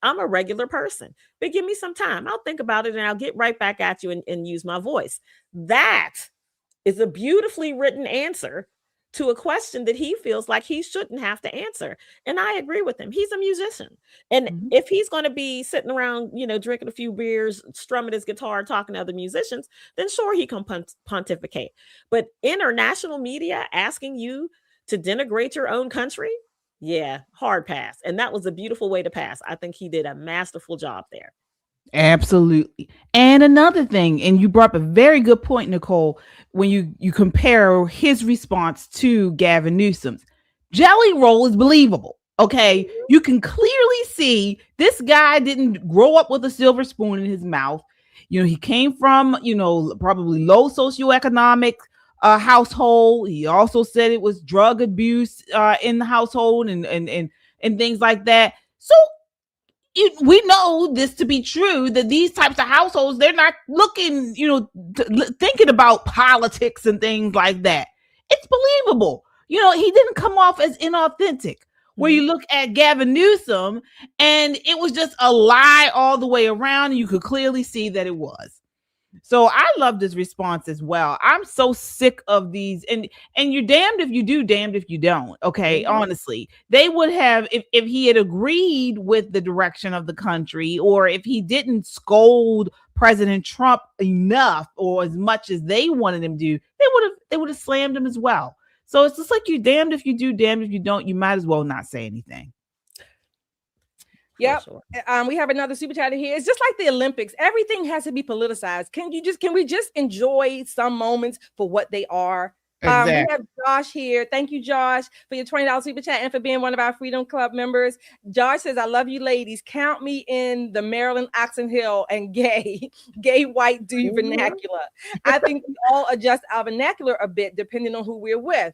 I'm a regular person, but give me some time. I'll think about it and I'll get right back at you and use my voice. That is a beautifully written answer to a question that he feels like he shouldn't have to answer. And I agree with him. He's a musician. And if he's going to be sitting around, drinking a few beers, strumming his guitar, talking to other musicians, then sure, he can pontificate. But international media asking you to denigrate your own country, yeah, hard pass. And that was a beautiful way to pass. I think he did a masterful job there. Absolutely. And another thing, and you brought up a very good point, Nicolle, when you compare his response to Gavin Newsom's. Jelly Roll is believable. Okay. You can clearly see this guy didn't grow up with a silver spoon in his mouth. He came from, probably low socioeconomic household. He also said it was drug abuse in the household and things like that. So we know this to be true, that these types of households, they're not looking, thinking about politics and things like that. It's believable. He didn't come off as inauthentic. Where you look at Gavin Newsom and it was just a lie all the way around. And you could clearly see that it was. So I love this response as well. I'm so sick of these, and you're damned if you do, damned if you don't. Okay, honestly, they would have if he had agreed with the direction of the country, or if he didn't scold President Trump enough or as much as they wanted him to do, they would have slammed him as well. So it's just like you're damned if you do, damned if you don't. You might as well not say anything. Yep. Sure. We have another super chat here. It's just like the Olympics. Everything has to be politicized. Can we just enjoy some moments for what they are? Exactly. We have Josh here. Thank you, Josh, for your $20 super chat and for being one of our Freedom Club members. Josh says, I love you ladies. Count me in the Maryland Oxon Hill and gay white dude vernacular. I think we all adjust our vernacular a bit depending on who we're with.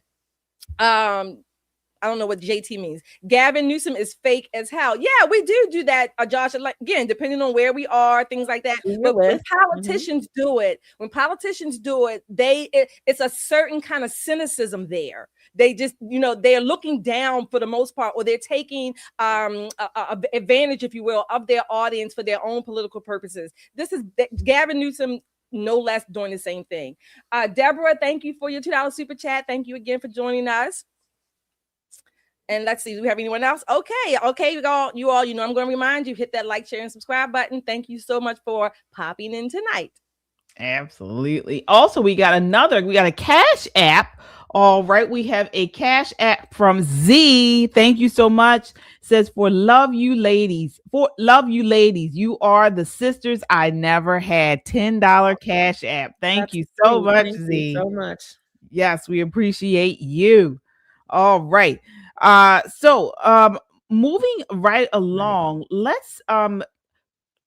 I don't know what JT means. Gavin Newsom is fake as hell. Yeah, we do that, Josh. Like, again, depending on where we are, things like that. But when politicians do it, it's a certain kind of cynicism there. They just, they're looking down for the most part, or they're taking advantage, if you will, of their audience for their own political purposes. This is Gavin Newsom, no less, doing the same thing. Deborah, thank you for your $2 super chat. Thank you again for joining us. And let's see, do we have anyone else? Okay, you all, I'm going to remind you, hit that like, share, and subscribe button. Thank you so much for popping in tonight. Absolutely. Also, we got a Cash App. All right, we have a Cash App from Z. Thank you so much. Says, for love you ladies, you are the sisters I never had. $10 Cash App. Thank you so much, Z. Thank you so much. Yes, we appreciate you. All right. So moving right along, let's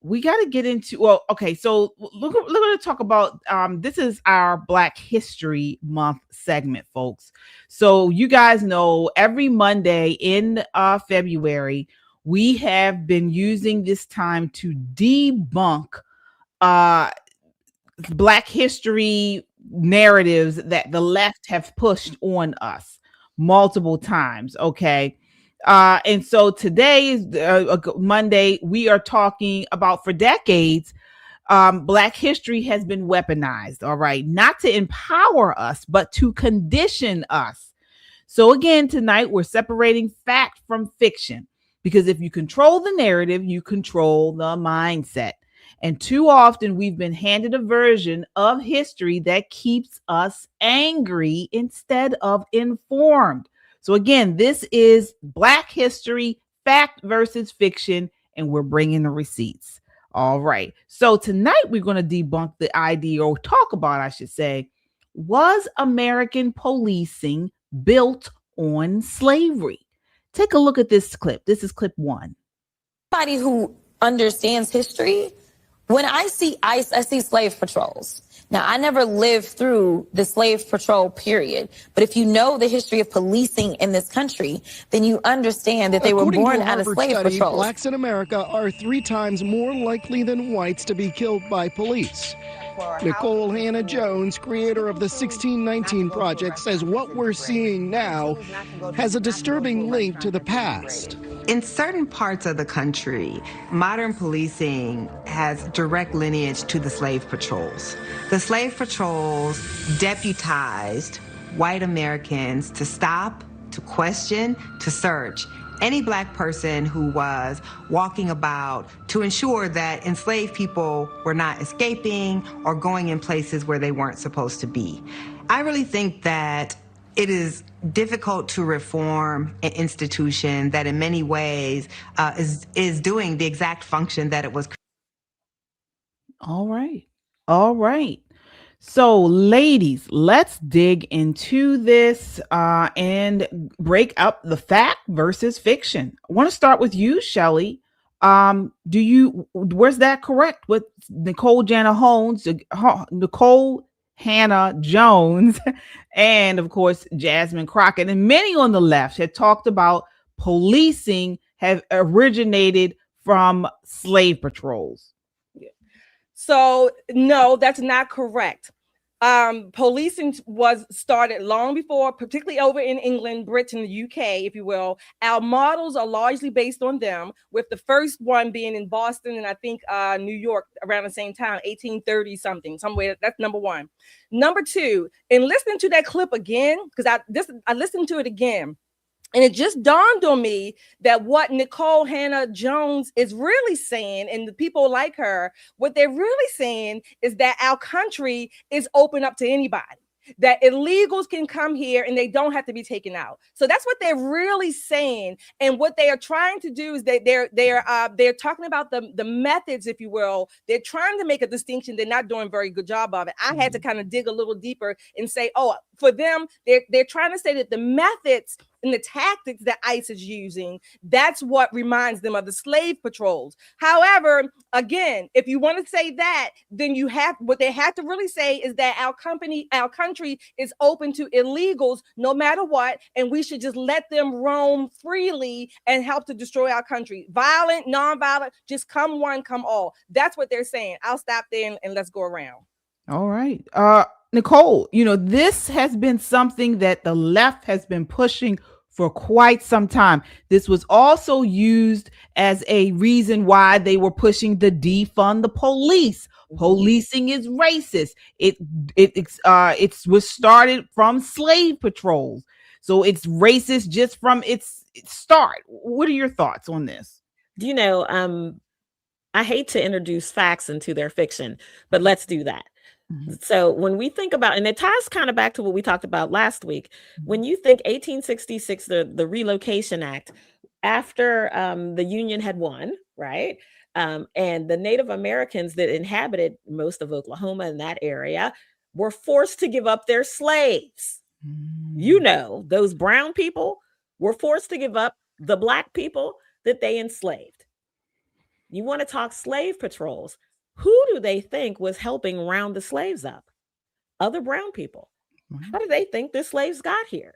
we got to get into, so we're going to talk about this is our Black History Month segment, folks. So you guys know every Monday in February we have been using this time to debunk Black history narratives that the left have pushed on us multiple times. Okay. And so today is Monday. We are talking about, for decades, Black history has been weaponized. All right. Not to empower us, but to condition us. So again, tonight we're separating fact from fiction, because if you control the narrative, you control the mindset. And too often we've been handed a version of history that keeps us angry instead of informed. So again, this is Black history, fact versus fiction, and we're bringing the receipts. All right. So tonight we're going to debunk the idea, or talk about, I should say, was American policing built on slavery? Take a look at this clip. This is clip 1. Anybody who understands history, when I see ICE, I see slave patrols. Now, I never lived through the slave patrol period, but if you know the history of policing in this country, then you understand that they were born out of slave patrols. Blacks in America are 3 times more likely than whites to be killed by police. Nicolle Hannah-Jones, creator of the 1619 Project, says what we're seeing now has a disturbing link to the past. In certain parts of the country, modern policing has direct lineage to the slave patrols. The slave patrols deputized white Americans to stop, to question, to search any Black person who was walking about, to ensure that enslaved people were not escaping or going in places where they weren't supposed to be. I really think that it is difficult to reform an institution that in many ways is doing the exact function that it was. All right. All right. So, ladies, let's dig into this and break up the fact versus fiction. I want to start with you, Shelley. Where's that correct with Nicolle Hannah-Jones, and of course, Jasmine Crockett, and many on the left had talked about policing have originated from slave patrols. So no, that's not correct. Policing was started long before, particularly over in England, Britain, the UK, if you will. Our models are largely based on them, with the first one being in Boston and I think New York around the same time, 1830 something, somewhere. That's number one. Number two, in listening to that clip again, because I listened to it again, and it just dawned on me that what Nicolle Hannah-Jones is really saying, and the people like her, what they're really saying is that our country is open up to anybody, that illegals can come here and they don't have to be taken out. So that's what they're really saying. And what they are trying to do is that they're talking about the methods, if you will. They're trying to make a distinction. They're not doing a very good job of it. I had to kind of dig a little deeper and say, oh, for them, they're trying to say that the methods and the tactics that ICE is using, that's what reminds them of the slave patrols. However, again, if you want to say that, then what they have to really say is that our country is open to illegals no matter what, and we should just let them roam freely and help to destroy our country. Violent, non-violent, just come one, come all. That's what they're saying. I'll stop there and let's go around. All right. Nicolle, this has been something that the left has been pushing for quite some time. This was also used as a reason why they were pushing the defund the police. Policing is racist. It was started from slave patrols. So it's racist just from its start. What are your thoughts on this? I hate to introduce facts into their fiction, but let's do that. So when we think about, and it ties kind of back to what we talked about last week, when you think 1866, the Relocation Act, after the Union had won, right? And the Native Americans that inhabited most of Oklahoma in that area were forced to give up their slaves. Those brown people were forced to give up the Black people that they enslaved. You want to talk slave patrols? Who do they think was helping round the slaves up? Other brown people. How do they think the slaves got here?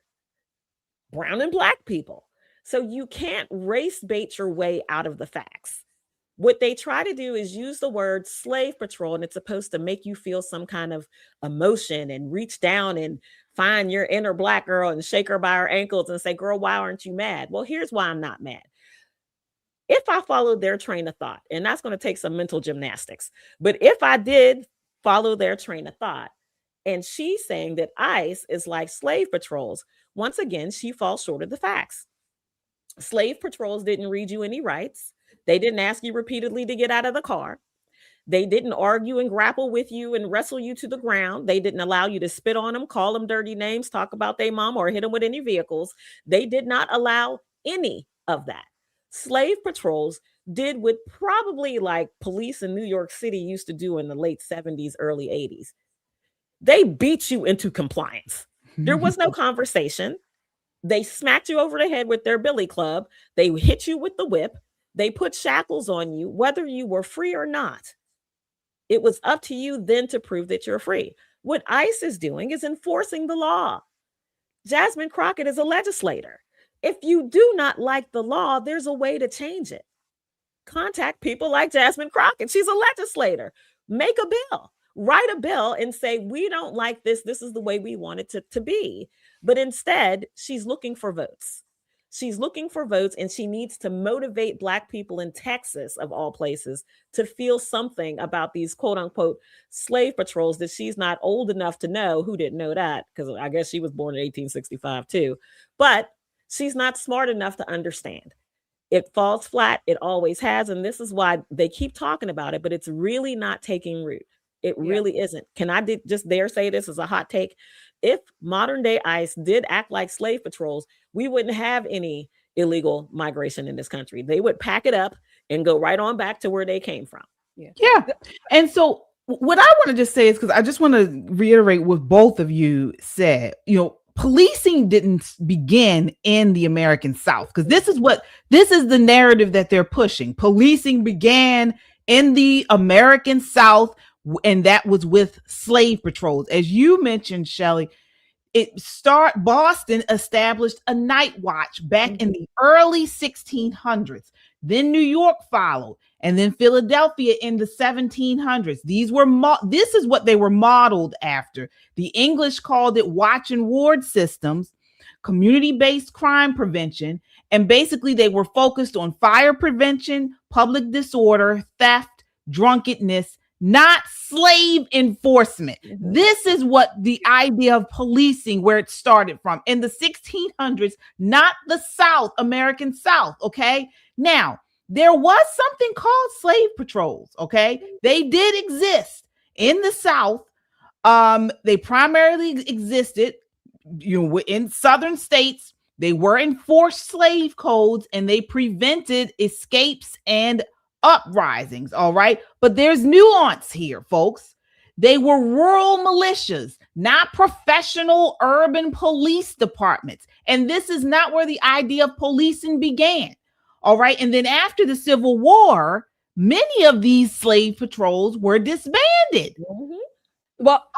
Brown and Black people. So you can't race bait your way out of the facts. What they try to do is use the word slave patrol, and it's supposed to make you feel some kind of emotion and reach down and find your inner Black girl and shake her by her ankles and say, girl, why aren't you mad? Well, here's why I'm not mad. If I followed their train of thought, and that's going to take some mental gymnastics, but if I did follow their train of thought, and she's saying that ICE is like slave patrols, once again, she falls short of the facts. Slave patrols didn't read you any rights. They didn't ask you repeatedly to get out of the car. They didn't argue and grapple with you and wrestle you to the ground. They didn't allow you to spit on them, call them dirty names, talk about their mom, or hit them with any vehicles. They did not allow any of that. Slave patrols did what probably like police in New York City used to do in the late 70s, early 80s. They beat you into compliance. There was no conversation. They smacked you over the head with their billy club. They hit you with the whip. They put shackles on you, whether you were free or not. It was up to you then to prove that you're free. What ICE is doing is enforcing the law. Jasmine Crockett is a legislator. If you do not like the law, there's a way to change it. Contact people like Jasmine Crockett. She's a legislator. Make a bill. Write a bill and say, we don't like this. This is the way we want it to be. But instead, she's looking for votes. She's looking for votes, and she needs to motivate Black people in Texas, of all places, to feel something about these quote unquote slave patrols that she's not old enough to know. Who didn't know that? Because I guess she was born in 1865 too. But she's not smart enough to understand. It falls flat. It always has. And this is why they keep talking about it, but it's really not taking root. It really isn't. Can I just dare say this as a hot take? If modern day ICE did act like slave patrols, we wouldn't have any illegal migration in this country. They would pack it up and go right on back to where they came from. Yeah. And so what I want to just say is, because I just want to reiterate what both of you said, policing didn't begin in the American South, because this is the narrative that they're pushing. Policing began in the American South, and that was with slave patrols. As you mentioned, Shelley, Boston established a night watch back in the early 1600s. Then New York followed, and then Philadelphia in the 1700s. This is what they were modeled after. The English called it watch and ward systems, community-based crime prevention, and basically they were focused on fire prevention, public disorder, theft, drunkenness, not slave enforcement. This is what the idea of policing, where it started from in the 1600s, not the South, American South. Okay. Now, there was something called slave patrols. Okay. They did exist in the South. They primarily existed, in southern states. They were enforced slave codes, and they prevented escapes and uprisings. All right. But there's nuance here, folks. They were rural militias, not professional urban police departments. And this is not where the idea of policing began. All right. And then after the Civil War, many of these slave patrols were disbanded. Well,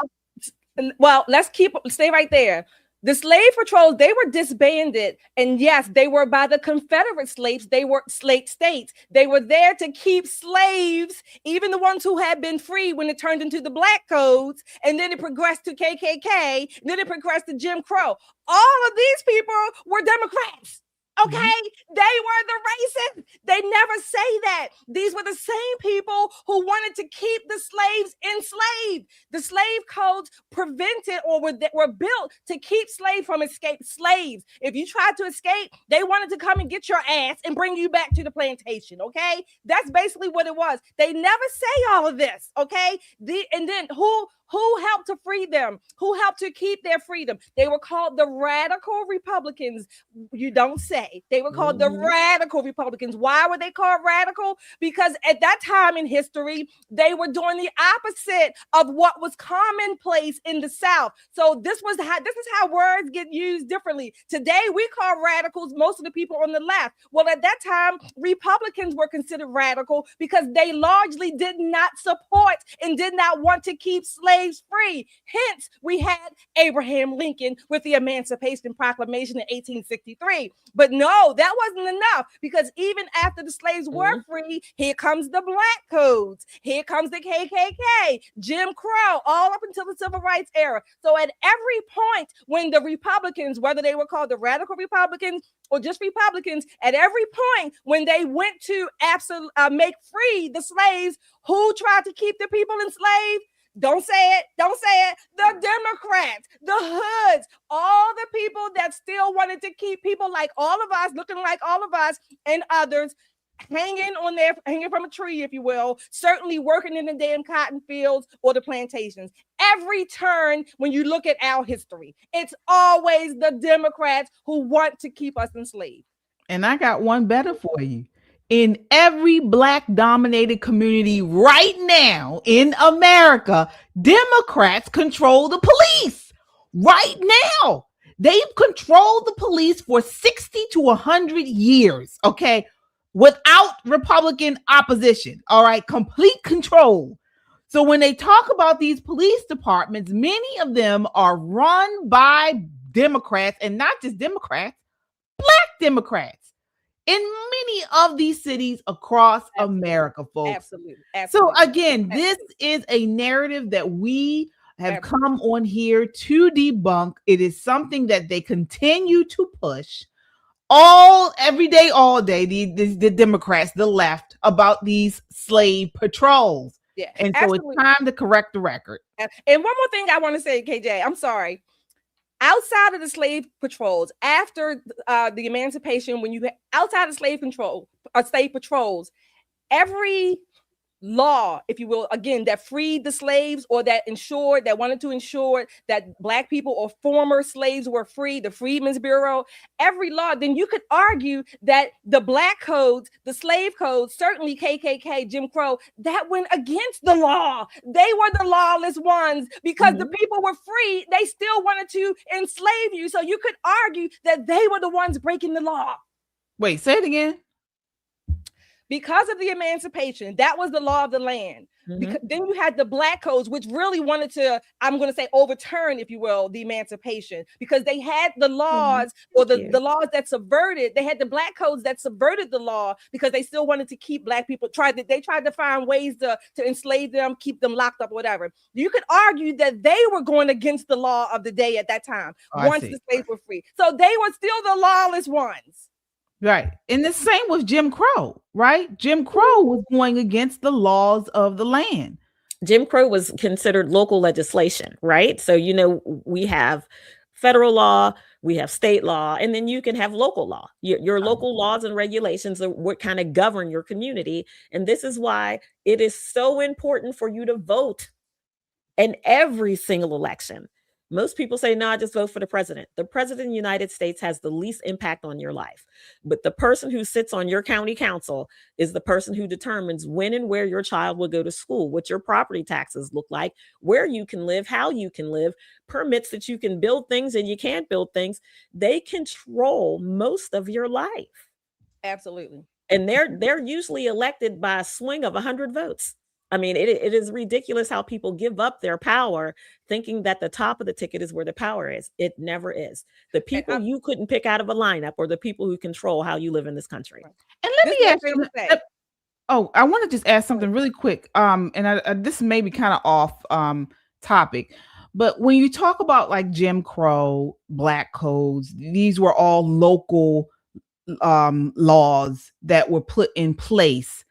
let's stay right there. The slave patrols, they were disbanded. And yes, they were by the Confederate slaves. They were slave states. They were there to keep slaves, even the ones who had been free when it turned into the Black codes. And then it progressed to KKK. Then it progressed to Jim Crow. All of these people were Democrats. Okay, they were the racists. They never say that. These were the same people who wanted to keep the slaves enslaved. The slave codes prevented or were built to keep slaves from escape slaves. If you tried to escape, they wanted to come and get your ass and bring you back to the plantation. Okay, that's basically what it was. They never say all of this. Okay, and then who helped to free them? Who helped to keep their freedom? They were called the radical Republicans. You don't say. They were called the radical Republicans. Why were they called radical? Because at that time in history, they were doing the opposite of what was commonplace in the South. So this is how words get used differently. Today, we call radicals most of the people on the left. Well, at that time, Republicans were considered radical because they largely did not support and did not want to keep slaves slaves free. Hence, we had Abraham Lincoln with the Emancipation Proclamation in 1863. But no, that wasn't enough, because even after the slaves were free, here comes the black codes. Here comes the KKK, Jim Crow, all up until the Civil Rights era. So at every point when the Republicans, whether they were called the radical Republicans or just Republicans, at every point when they went to make free the slaves, who tried to keep the people enslaved? Don't say it. Don't say it. The Democrats, the hoods, all the people that still wanted to keep people like all of us, looking like all of us and others, hanging from a tree, if you will, certainly working in the damn cotton fields or the plantations. Every turn, when you look at our history, it's always the Democrats who want to keep us enslaved. And I got one better for you. In every black dominated community right now in America, Democrats control the police right now. They've controlled the police for 60 to 100 years. Okay. Without Republican opposition. All right. Complete control. So when they talk about these police departments, many of them are run by Democrats, and not just Democrats, black Democrats. In many of these cities across America, folks. Absolutely. So again, this is a narrative that we have come on here to debunk. It is something that they continue to push every day, all day, the Democrats, the left, about these slave patrols. Yeah, and so it's time to correct the record. And one more thing I want to say, KJ, I'm sorry. Outside of the slave patrols, after the emancipation, outside of slave patrols, every law, if you will, again, that freed the slaves or that wanted to ensure that black people or former slaves were free, the Freedmen's Bureau, every law, then you could argue that the black codes, the slave codes, certainly KKK, Jim Crow, that went against the law. They were the lawless ones because the people were free. They still wanted to enslave you. So you could argue that they were the ones breaking the law. Wait, say it again. Because of the emancipation, that was the law of the land. Because then you had the black codes, which really wanted to, I'm going to say, overturn, if you will, the emancipation, because they had the laws or the laws that subverted. They had the black codes that subverted the law because they still wanted to keep black people. They tried to find ways to enslave them, keep them locked up, whatever. You could argue that they were going against the law of the day at that time once the slaves were free. So they were still the lawless ones. Right. And the same with Jim Crow, right? Jim Crow was going against the laws of the land. Jim Crow was considered local legislation, right? So, we have federal law, we have state law, and then you can have local law. Your local laws and regulations are what kind of govern your community. And this is why it is so important for you to vote in every single election. Most people say, no, I just vote for the president. The president of the United States has the least impact on your life. But the person who sits on your county council is the person who determines when and where your child will go to school, what your property taxes look like, where you can live, how you can live, permits that you can build things and you can't build things. They control most of your life. Absolutely. And they're usually elected by a swing of 100 votes. I mean, it is ridiculous how people give up their power thinking that the top of the ticket is where the power is. It never is. The people you couldn't pick out of a lineup are the people who control how you live in this country. And let me ask you, I want to just ask something really quick. And this may be kind of off topic, but when you talk about like Jim Crow, black codes, these were all local laws that were put in place.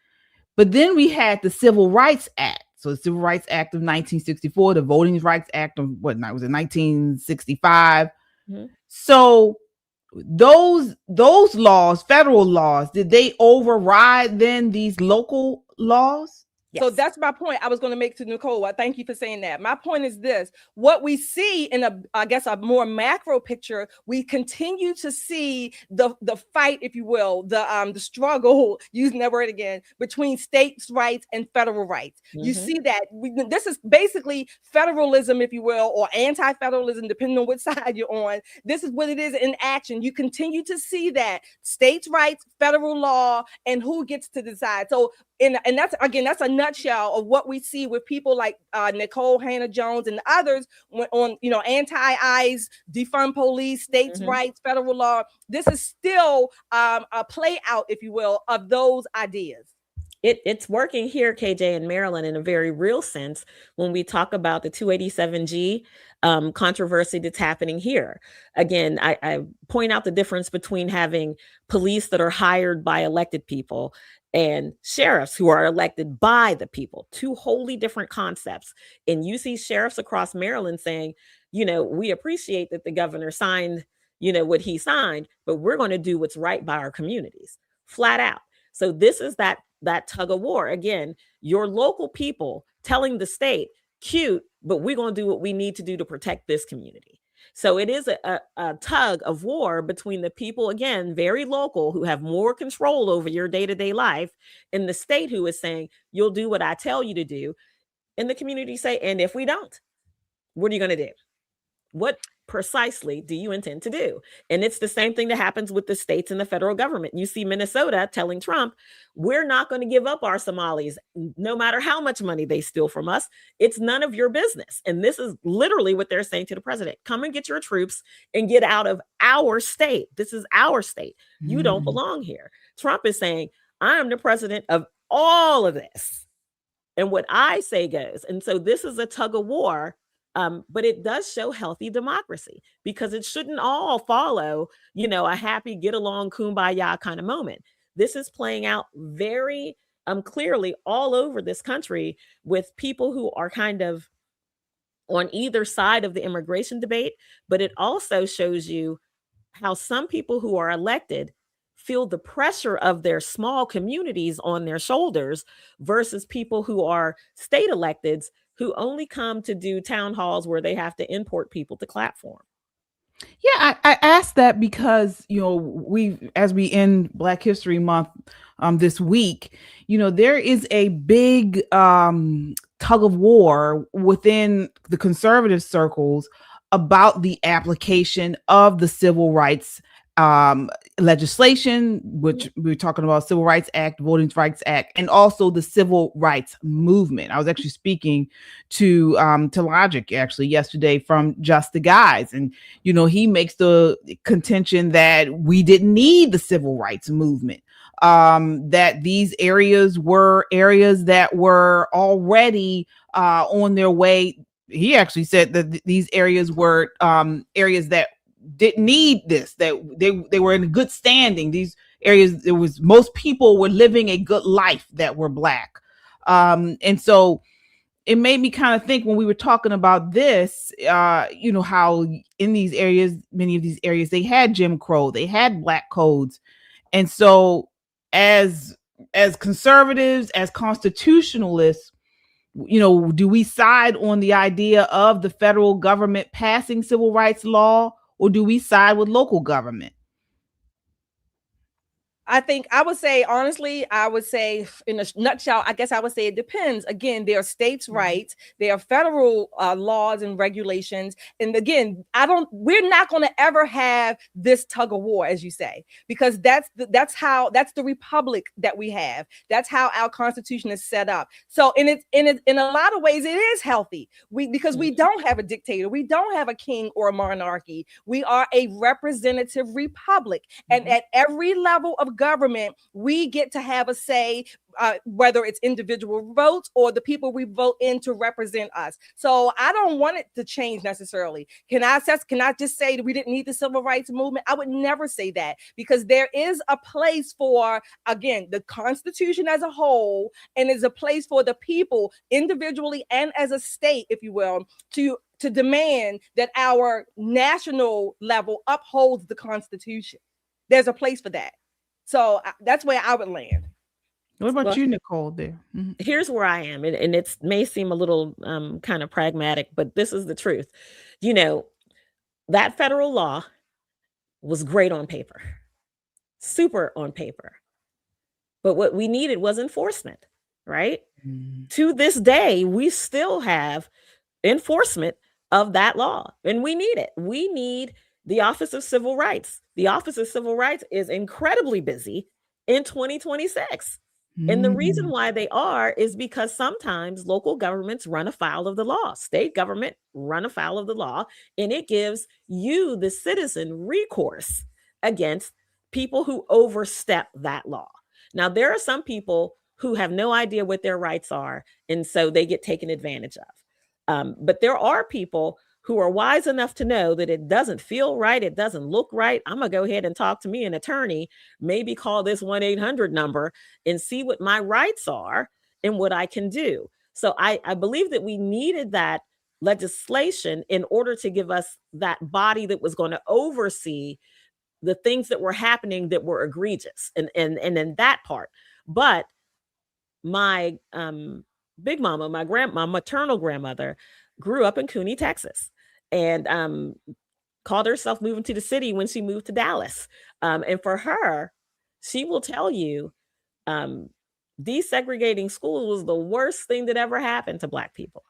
But then we had the Civil Rights Act. So the Civil Rights Act of 1964, the Voting Rights Act of 1965. So those laws, federal laws, did they override then these local laws? Yes. So that's my point I was going to make to Nicolle. Thank you for saying that. My point is this: what we see in a more macro picture, we continue to see the fight, if you will, the struggle, using that word again, between states' rights and federal rights. You see that this is basically federalism, if you will, or anti-federalism, depending on which side you're on. This is what it is in action. You continue to see that states' rights, federal law, and who gets to decide. So and that's again, that's a nutshell of what we see with people like Nicolle Hannah-Jones and others on anti-ICE, defund police, states' rights, federal law. This is still a play out, if you will, of those ideas. It's working here, KJ, in Maryland in a very real sense when we talk about the 287G controversy that's happening here. Again, I point out the difference between having police that are hired by elected people and sheriffs who are elected by the people. Two wholly different concepts. And you see sheriffs across Maryland saying, we appreciate that the governor signed, what he signed, but we're going to do what's right by our communities, flat out. So this is that tug of war. Again, your local people telling the state, cute, but we're going to do what we need to do to protect this community. So it is a tug of war between the people, again, very local, who have more control over your day-to-day life, and the state who is saying, you'll do what I tell you to do. And the community say, and if we don't, what are you going to do? What precisely do you intend to do? And it's the same thing that happens with the states and the federal government. You see Minnesota telling Trump, we're not going to give up our Somalis, no matter how much money they steal from us. It's none of your business. And this is literally what they're saying to the president. Come and get your troops and get out of our state. This is our state. You don't belong here. Trump is saying, I am the president of all of this. And what I say goes. And so this is a tug of war. But it does show healthy democracy, because it shouldn't all follow, a happy get along kumbaya kind of moment. This is playing out very clearly all over this country with people who are kind of on either side of the immigration debate. But it also shows you how some people who are elected feel the pressure of their small communities on their shoulders versus people who are state electeds who only come to do town halls where they have to import people to clap for them. Yeah, I asked that because, as we end Black History Month this week, there is a big tug of war within the conservative circles about the application of the civil rights legislation, which we're talking about Civil Rights Act, Voting Rights Act, and also the civil rights movement. I was actually speaking to Logic actually yesterday from Just the Guys, and he makes the contention that we didn't need the civil rights movement, that these areas were areas that were already on their way. He actually said that these areas were areas that didn't need this, that they were in good standing. These areas, most people were living a good life that were Black. And so it made me kind of think when we were talking about this, how in these areas, many of these areas, they had Jim Crow, they had Black codes. And so as conservatives, as constitutionalists, do we side on the idea of the federal government passing civil rights law, or do we side with local government? I think I would say, honestly, in a nutshell, I guess I would say it depends. Again, there are states' rights, there are federal laws and regulations. And again, we're not going to ever have this tug of war, as you say, because that's the republic that we have. That's how our Constitution is set up. So in a lot of ways, it is healthy. Because we don't have a dictator, we don't have a king or a monarchy. We are a representative republic. And at every level of government, we get to have a say, whether it's individual votes or the people we vote in to represent us. So I don't want it to change necessarily. Can I just say that we didn't need the civil rights movement? I would never say that, because there is a place for, again, the Constitution as a whole, and is a place for the people individually and as a state, if you will, to demand that our national level upholds the Constitution. There's a place for that. So that's where I would land. What about you, Nicolle, there? Mm-hmm. Here's where I am. And it may seem a little kind of pragmatic, but this is the truth. That federal law was great on paper, super on paper. But what we needed was enforcement, right? Mm-hmm. To this day, we still have enforcement of that law, and we need it. We need the Office of Civil Rights. The Office of Civil Rights is incredibly busy in 2026. And the reason why they are is because sometimes local governments run afoul of the law, state government run afoul of the law, and it gives you, the citizen, recourse against people who overstep that law. Now, there are some people who have no idea what their rights are, and so they get taken advantage of. But there are people who are wise enough to know that it doesn't feel right, it doesn't look right. I'm going to go ahead and talk to me, an attorney, maybe call this 1-800 number and see what my rights are and what I can do. So I believe that we needed that legislation in order to give us that body that was going to oversee the things that were happening that were egregious and in that part. But my big mama, my maternal grandmother, grew up in Cooney, Texas, and called herself moving to the city when she moved to Dallas. And for her, she will tell you desegregating schools was the worst thing that ever happened to Black people.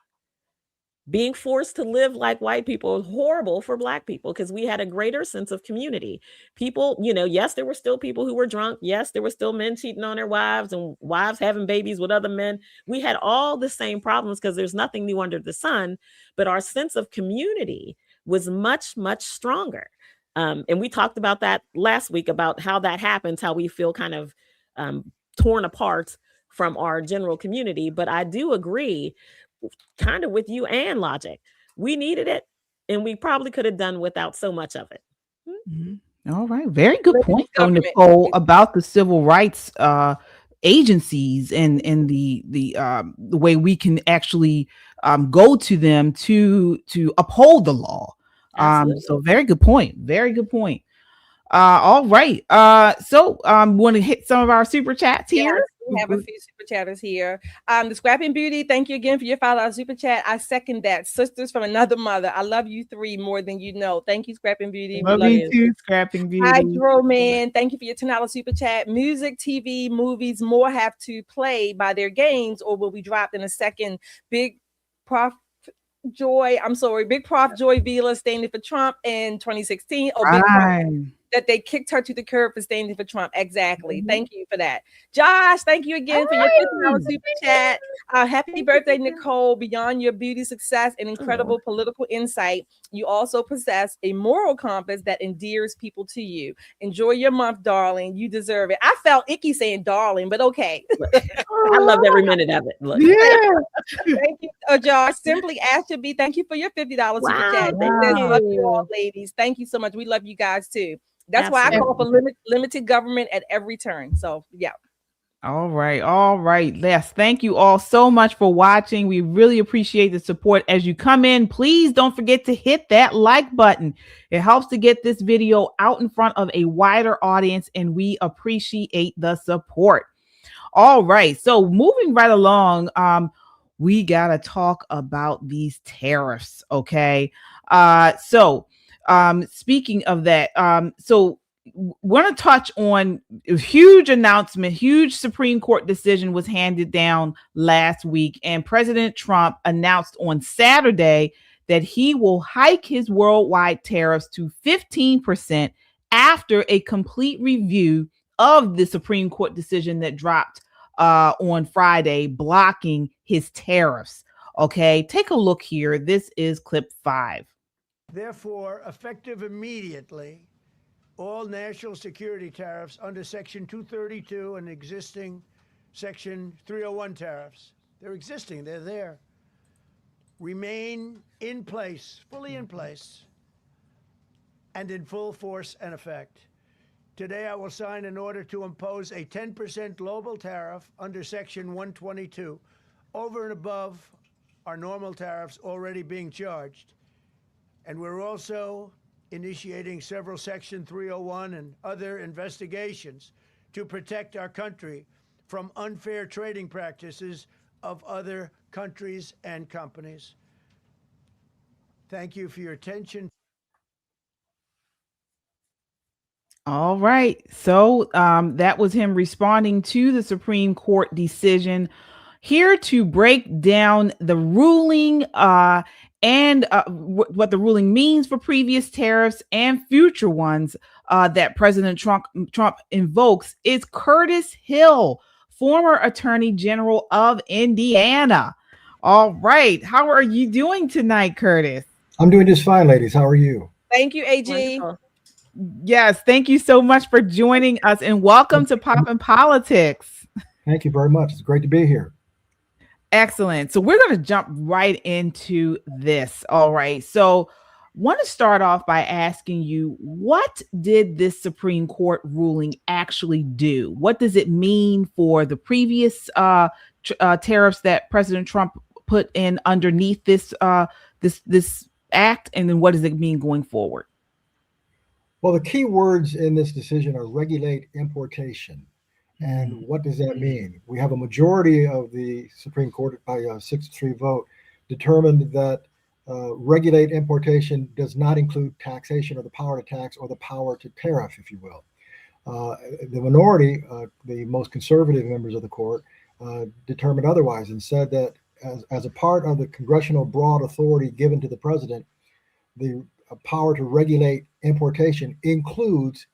Being forced to live like white people is horrible for Black people because we had a greater sense of community. People, yes, there were still people who were drunk. Yes, there were still men cheating on their wives and wives having babies with other men. We had all the same problems because there's nothing new under the sun, but our sense of community was much, much stronger. And we talked about that last week, about how that happens, how we feel kind of torn apart from our general community. But I do agree kind of with you and Logic. We needed it, and we probably could have done without so much of it. All right. Very good point, though, Nicolle, about the civil rights agencies and the way we can actually go to them to uphold the law. So very good point. Very good point. All right. So want to hit some of our super chats here. Yes, we have a few super chatters here. The Scrapping Beauty, thank you again for your $5 super chat. I second that. Sisters from another mother. I love you three more than you know. Thank you, Scrapping Beauty. Love you too, Scrapping Beauty. Hydro Man, thank you for your $10 super chat. Music, TV, movies, more have to play by their games or will be dropped in a second. Big Prof Joy Vila standing for Trump in 2016. That they kicked her to the curb for standing for Trump. Exactly. Thank you for that. Josh, thank you again for your $50 super chat. Happy birthday, Nicolle. Beyond your beauty, success, and incredible political insight, you also possess a moral compass that endears people to you. Enjoy your month, darling. You deserve it. I felt icky saying darling, but okay. I loved every minute of it. Look. Yeah. Thank you, Josh. Simply Asher B, thank you for your $50 super chat. Love you all, ladies. Thank you so much. We love you guys too. That's why I call for limited government at every turn. So, yeah. All right. All right. Yes. Thank you all so much for watching. We really appreciate the support as you come in. Please don't forget to hit that like button. It helps to get this video out in front of a wider audience, and we appreciate the support. All right. So moving right along, we got to talk about these tariffs. Okay. Speaking of that, so want to touch on a huge announcement, huge Supreme Court decision was handed down last week, and President Trump announced on Saturday that he will hike his worldwide tariffs to 15% after a complete review of the Supreme Court decision that dropped on Friday, blocking his tariffs. Okay, take a look here. This is clip 5. Therefore, effective immediately, all national security tariffs under Section 232 and existing Section 301 tariffs, they're existing, they're there, remain in place, fully in place, and in full force and effect. Today, I will sign an order to impose a 10% global tariff under Section 122 over and above our normal tariffs already being charged. And we're also initiating several Section 301 and other investigations to protect our country from unfair trading practices of other countries and companies. Thank you for your attention. All right. So that was him responding to the Supreme Court decision. Here to break down the ruling and what the ruling means for previous tariffs and future ones that President Trump invokes is Curtis Hill, former Attorney General of Indiana. All right. How are you doing tonight, Curtis? I'm doing just fine, ladies. How are you? Thank you, AG. Wonderful. Yes, thank you so much for joining us, and welcome to Poppin' Politics. Thank you very much. It's great to be here. Excellent. So we're going to jump right into this. All right. So want to start off by asking you, what did this Supreme Court ruling actually do? What does it mean for the previous tariffs that President Trump put in underneath this this act, and then what does it mean going forward? Well, the key words in this decision are regulate importation. And what does that mean? We have a majority of the Supreme Court by a 6-3 vote determined that regulate importation does not include taxation or the power to tax or the power to tariff, if you will. The minority, the most conservative members of the court, determined otherwise and said that as a part of the congressional broad authority given to the president, the power to regulate importation includes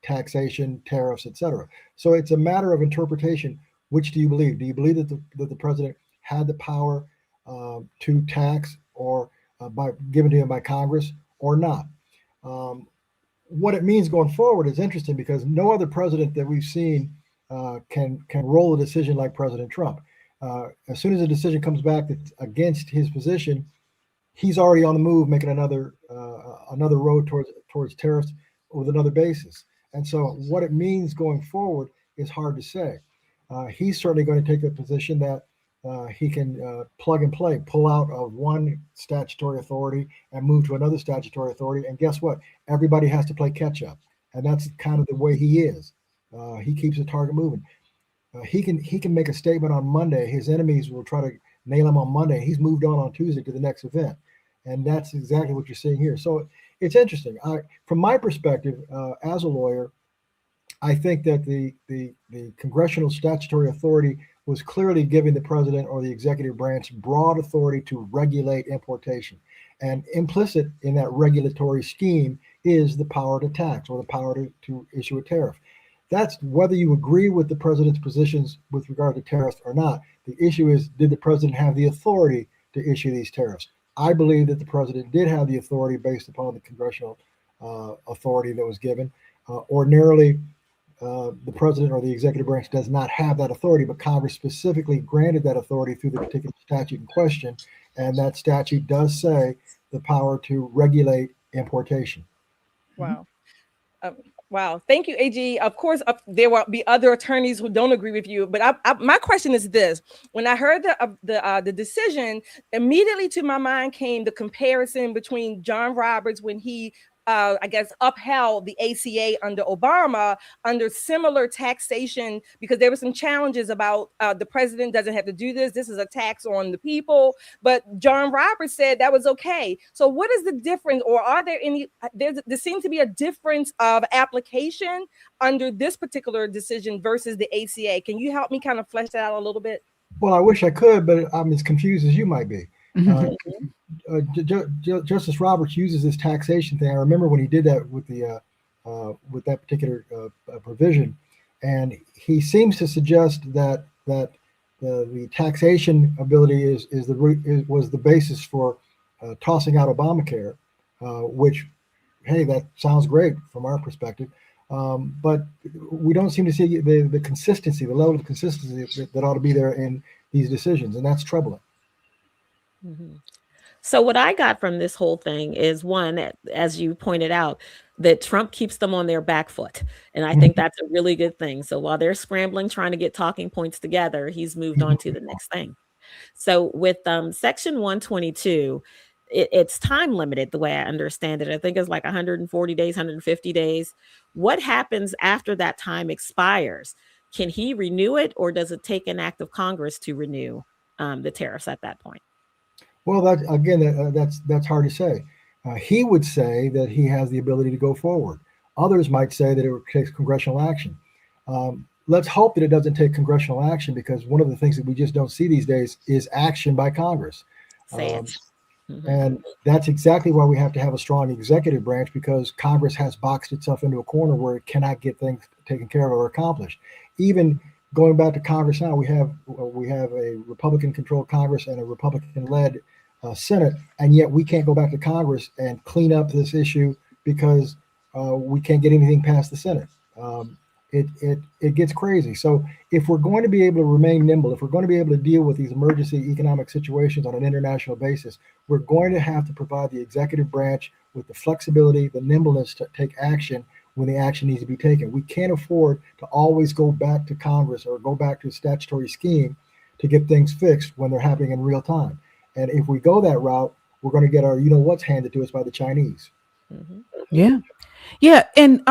taxation, tariffs, etc. So it's a matter of interpretation. Which do you believe? Do you believe that the president had the power to tax or given to him by Congress or not? What it means going forward is interesting because no other president that we've seen can roll a decision like President Trump. As soon as a decision comes back that's against his position, he's already on the move, making another road towards tariffs with another basis. And so what it means going forward is hard to say. He's certainly going to take a position that he can plug and play, pull out of one statutory authority and move to another statutory authority. And guess what? Everybody has to play catch up. And that's kind of the way he is. He keeps the target moving. He can make a statement on Monday. His enemies will try to nail him on Monday. He's moved on Tuesday to the next event. And that's exactly what you're seeing here. So it's interesting. From my perspective, as a lawyer, I think that the congressional statutory authority was clearly giving the president or the executive branch broad authority to regulate importation. And implicit in that regulatory scheme is the power to tax or the power to issue a tariff. That's whether you agree with the president's positions with regard to tariffs or not. The issue is, did the president have the authority to issue these tariffs? I believe that the president did have the authority based upon the congressional authority that was given. Ordinarily, the president or the executive branch does not have that authority, but Congress specifically granted that authority through the particular statute in question. And that statute does say the power to regulate importation. Wow. Wow. Thank you, AG. Of course, there will be other attorneys who don't agree with you. But my question is this. When I heard the decision, immediately to my mind came the comparison between John Roberts when he upheld the ACA under Obama under similar taxation, because there were some challenges about the president doesn't have to do this. This is a tax on the people. But John Roberts said that was okay. So what is the difference, or are there any, there seems to be a difference of application under this particular decision versus the ACA. Can you help me kind of flesh that out a little bit? Well, I wish I could, but I'm as confused as you might be. Justice Roberts uses this taxation thing. I remember when he did that with that particular provision, and he seems to suggest that the taxation ability was the basis for tossing out Obamacare, which, hey, that sounds great from our perspective, but we don't seem to see the consistency, the level of consistency that ought to be there in these decisions, and that's troubling. Mm-hmm. So what I got from this whole thing is, one, as you pointed out, that Trump keeps them on their back foot. And I think that's a really good thing. So while they're scrambling, trying to get talking points together, he's moved on to the next thing. So with Section 122, it's time limited, the way I understand it. I think it's like 140 days, 150 days. What happens after that time expires? Can he renew it, or does it take an act of Congress to renew the tariffs at that point? Well, that's hard to say. He would say that he has the ability to go forward. Others might say that it would take congressional action. Let's hope that it doesn't take congressional action, because one of the things that we just don't see these days is action by Congress. And that's exactly why we have to have a strong executive branch, because Congress has boxed itself into a corner where it cannot get things taken care of or accomplished. Even going back to Congress now, we have a Republican-controlled Congress and a Republican-led Senate, and yet we can't go back to Congress and clean up this issue because we can't get anything past the Senate. It gets crazy. So if we're going to be able to remain nimble, if we're going to be able to deal with these emergency economic situations on an international basis, we're going to have to provide the executive branch with the flexibility, the nimbleness to take action when the action needs to be taken. We can't afford to always go back to Congress or go back to a statutory scheme to get things fixed when they're happening in real time. And if we go that route, we're going to get our what's handed to us by the Chinese. Yeah. Yeah. And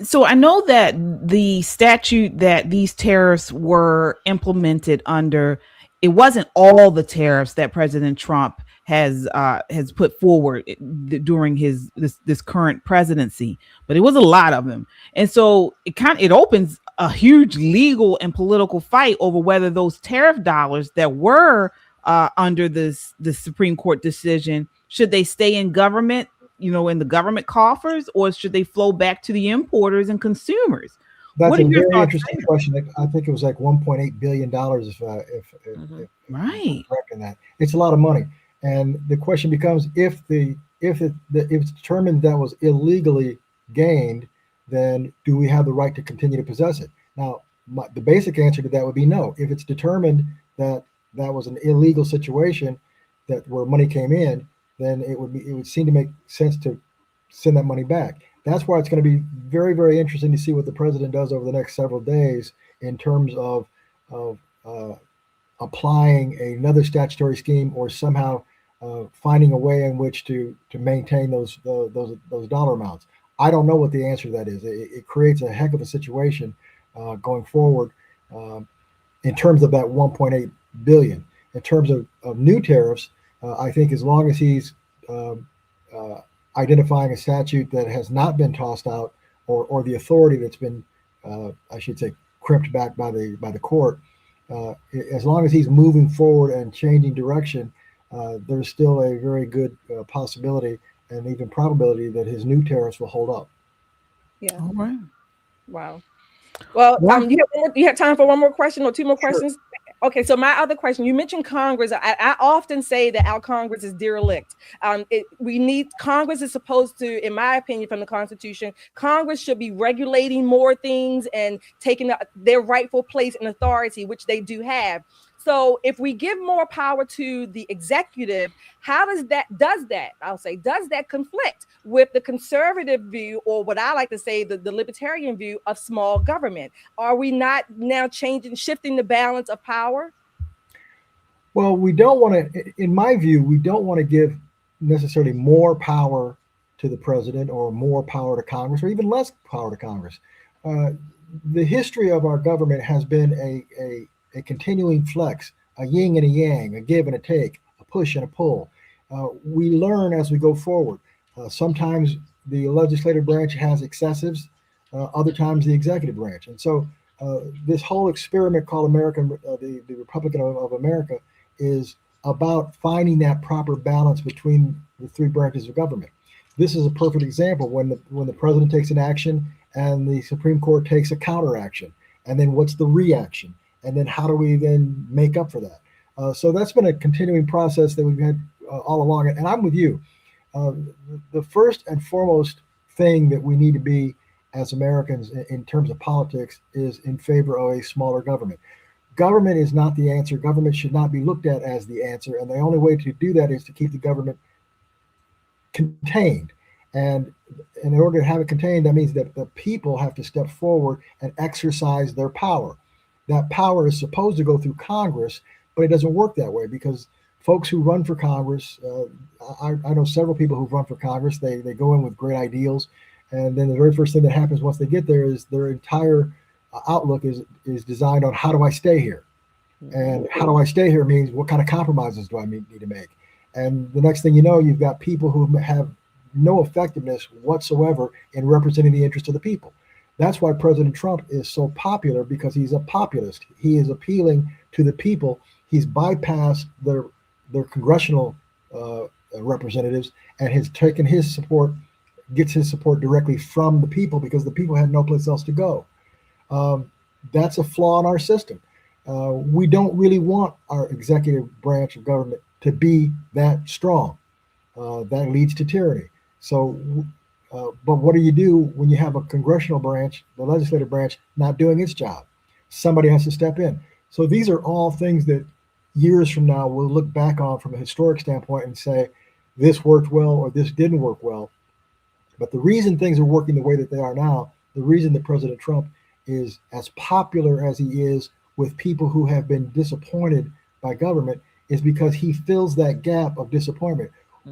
so I know that the statute that these tariffs were implemented under, it wasn't all the tariffs that President Trump has put forward during this current presidency, but it was a lot of them. And so it opens a huge legal and political fight over whether those tariff dollars that were under the Supreme Court decision, should they stay in government, in the government coffers, or should they flow back to the importers and consumers? That's a very interesting question. I think it was like $1.8 billion if right. correct in that. It's a lot of money. And the question becomes, if it's determined that was illegally gained, then do we have the right to continue to possess it? Now, the basic answer to that would be no. If it's determined that that was an illegal situation, that where money came in, then it would seem to make sense to send that money back. That's why it's going to be very, very interesting to see what the president does over the next several days in terms of applying another statutory scheme or somehow finding a way in which to maintain those dollar amounts. I don't know what the answer to that is. It creates a heck of a situation going forward in terms of that 1.8 billion. In terms of new tariffs, I think as long as he's identifying a statute that has not been tossed out, or the authority that's been, I should say, crimped back by the court, as long as he's moving forward and changing direction, there's still a very good possibility and even probability that his new tariffs will hold up. Yeah. All right. Wow. Well, you have time for one more question or two more questions? Sure. Okay, so my other question, you mentioned Congress. I often say that our Congress is derelict. Congress is supposed to, in my opinion, from the Constitution, Congress should be regulating more things and taking their rightful place and authority, which they do have. So if we give more power to the executive, how does that conflict with the conservative view, or what I like to say, the libertarian view of small government? Are we not now shifting the balance of power? Well, we don't want to, in my view, we don't want to give necessarily more power to the president or more power to Congress or even less power to Congress. The history of our government has been a continuing flex, a yin and a yang, a give and a take, a push and a pull. We learn as we go forward. Sometimes the legislative branch has excessives, other times the executive branch. And so this whole experiment called the Republic of America is about finding that proper balance between the three branches of government. This is a perfect example when the president takes an action and the Supreme Court takes a counter action. And then what's the reaction? And then how do we then make up for that? So that's been a continuing process that we've had all along. And I'm with you. The first and foremost thing that we need to be as Americans in terms of politics is in favor of a smaller government. Government is not the answer. Government should not be looked at as the answer. And the only way to do that is to keep the government contained. And in order to have it contained, that means that the people have to step forward and exercise their power. That power is supposed to go through Congress, but it doesn't work that way because folks who run for Congress, I know several people who've run for Congress, they go in with great ideals. And then the very first thing that happens once they get there is their entire outlook is designed on how do I stay here? And how do I stay here means what kind of compromises do I need to make? And the next thing you know, you've got people who have no effectiveness whatsoever in representing the interest of the people. That's why President Trump is so popular, because he's a populist. He is appealing to the people. He's bypassed their congressional representatives and has taken gets his support directly from the people because the people had no place else to go. that's a flaw in our system. We don't really want our executive branch of government to be that strong. That leads to tyranny. So, but what do you do when you have a congressional branch, the legislative branch, not doing its job? Somebody has to step in. So these are all things that years from now we'll look back on from a historic standpoint and say, this worked well or this didn't work well. But the reason things are working the way that they are now, the reason that President Trump is as popular as he is with people who have been disappointed by government is because he fills that gap of disappointment.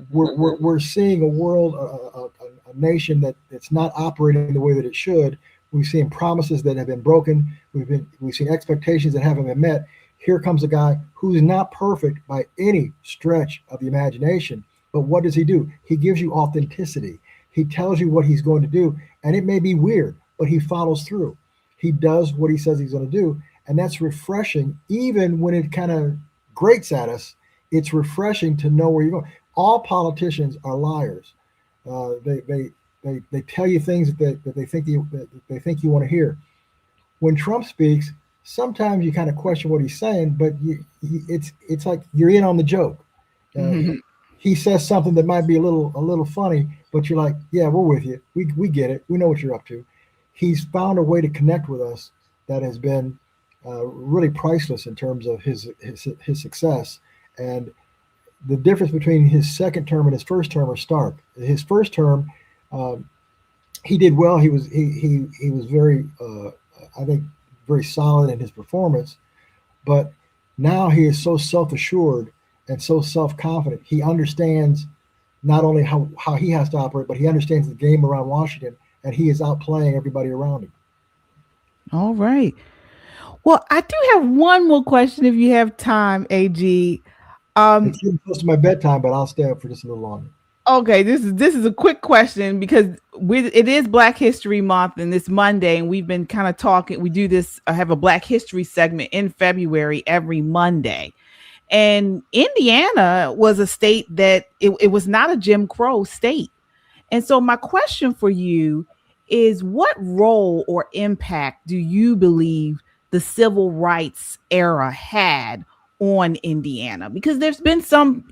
We're seeing a world, a nation that's not operating the way that it should. We've seen promises that have been broken. We've seen expectations that haven't been met. Here comes a guy who's not perfect by any stretch of the imagination. But what does he do? He gives you authenticity. He tells you what he's going to do, and it may be weird, but he follows through. He does what he says he's going to do, and that's refreshing. Even when it kind of grates at us, it's refreshing to know where you're going. All politicians are liars. They tell you things that they think you want to hear. When Trump speaks, sometimes you kind of question what he's saying, but it's like you're in on the joke. He says something that might be a little funny, but you're like, yeah, we're with you. We get it. We know what you're up to. He's found a way to connect with us that has been really priceless in terms of his success. And the difference between his second term and his first term are stark. His first term, he did well. He was very, I think, very solid in his performance. But now he is so self-assured and so self-confident. He understands not only how he has to operate, but he understands the game around Washington, and he is outplaying everybody around him. All right. Well, I do have one more question if you have time, AG. It's getting close to my bedtime, but I'll stay up for just a little longer. Okay, this is a quick question because it is Black History Month and it's Monday, and we've been kind of talking. We do this, have a Black History segment in February every Monday. And Indiana was a state that it was not a Jim Crow state. And so my question for you is, what role or impact do you believe the civil rights era had on Indiana? Because there's been some,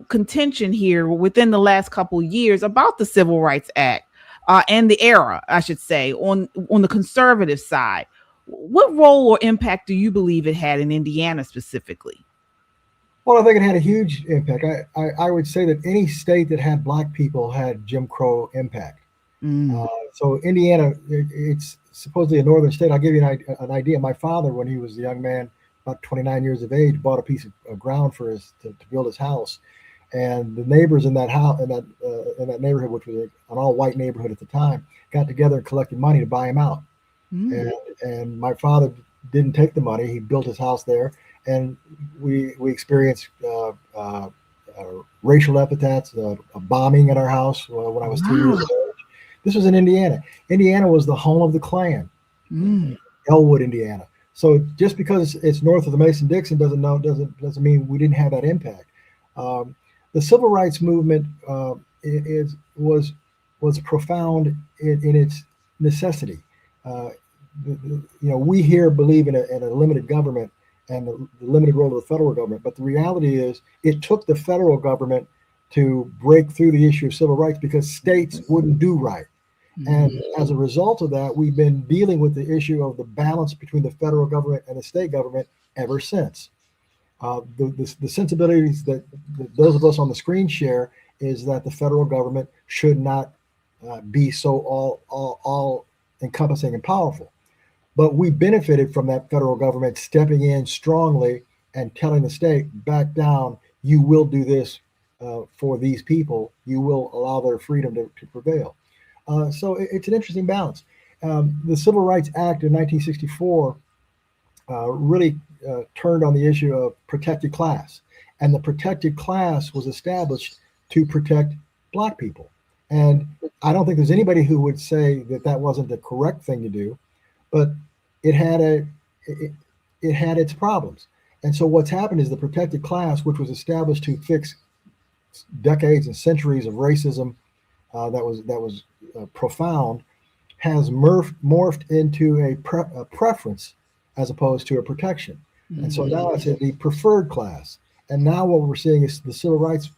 contention here within the last couple of years about the Civil Rights Act and the era, I should say, on the conservative side. What role or impact do you believe it had in Indiana specifically? Well, I think it had a huge impact. I would say that any state that had Black people had Jim Crow impact. So Indiana, it's supposedly a northern state. I'll give you an idea. My father, when he was a young man, about 29 years of age, bought a piece of ground for us to build his house. And the neighbors in that house, in that neighborhood, which was an all-white neighborhood at the time, got together and collected money to buy him out. And my father didn't take the money. He built his house there. And we experienced racial epithets, a bombing at our house when I was 3 years of age. This was in Indiana. Indiana was the home of the Klan, Elwood, Indiana. So just because it's north of the Mason-Dixon doesn't mean we didn't have that impact. The civil rights movement was profound in its necessity. We here believe in a limited government and the limited role of the federal government. But the reality is it took the federal government to break through the issue of civil rights because states wouldn't do right. And as a result of that, we've been dealing with the issue of the balance between the federal government and the state government ever since. The sensibilities that those of us on the screen share is that the federal government should not be so all encompassing and powerful. But we benefited from that federal government stepping in strongly and telling the state, back down, you will do this for these people. You will allow their freedom to prevail. So it's an interesting balance. The Civil Rights Act in 1964 really turned on the issue of protected class. And the protected class was established to protect Black people. And I don't think there's anybody who would say that wasn't the correct thing to do, but it had its problems. And so what's happened is the protected class, which was established to fix decades and centuries of racism that was profound, has morphed into a preference as opposed to a protection. And so now it's the preferred class. And now what we're seeing is the civil rights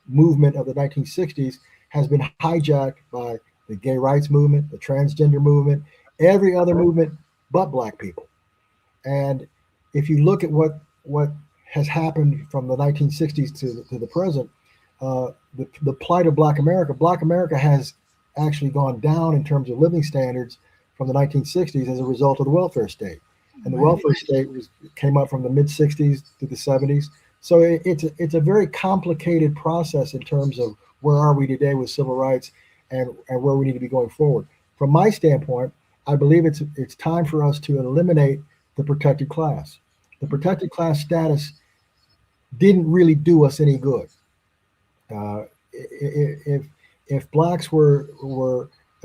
movement of the 1960s has been hijacked by the gay rights movement, the transgender movement, every other movement but Black people. And if you look at what has happened from the 1960s to the present, the plight of Black America has actually gone down in terms of living standards from the 1960s as a result of the welfare state. And the welfare state came up from the mid 60s to the 70s. So it's a very complicated process in terms of where are we today with civil rights and where we need to be going forward. From my standpoint, I believe it's time for us to eliminate the protected class. The protected class status didn't really do us any good. If Blacks were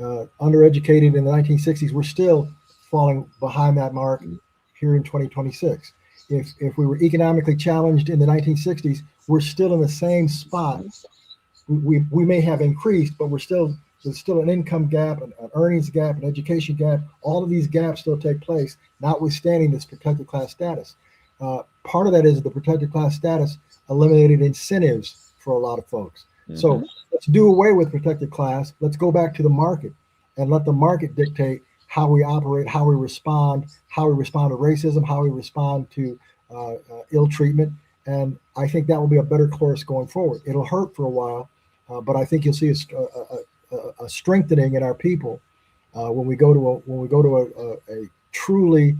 undereducated in the 1960s, we're still falling behind that mark here in 2026. If we were economically challenged in the 1960s, we're still in the same spot. We may have increased, but there's still an income gap, an earnings gap, an education gap. All of these gaps still take place, notwithstanding this protected class status. Part of that is the protected class status eliminated incentives for a lot of folks. So let's do away with protected class. Let's go back to the market and let the market dictate how we operate, how we respond to racism, how we respond to ill treatment. And I think that will be a better course going forward. It'll hurt for a while, but I think you'll see a strengthening in our people when we go to a truly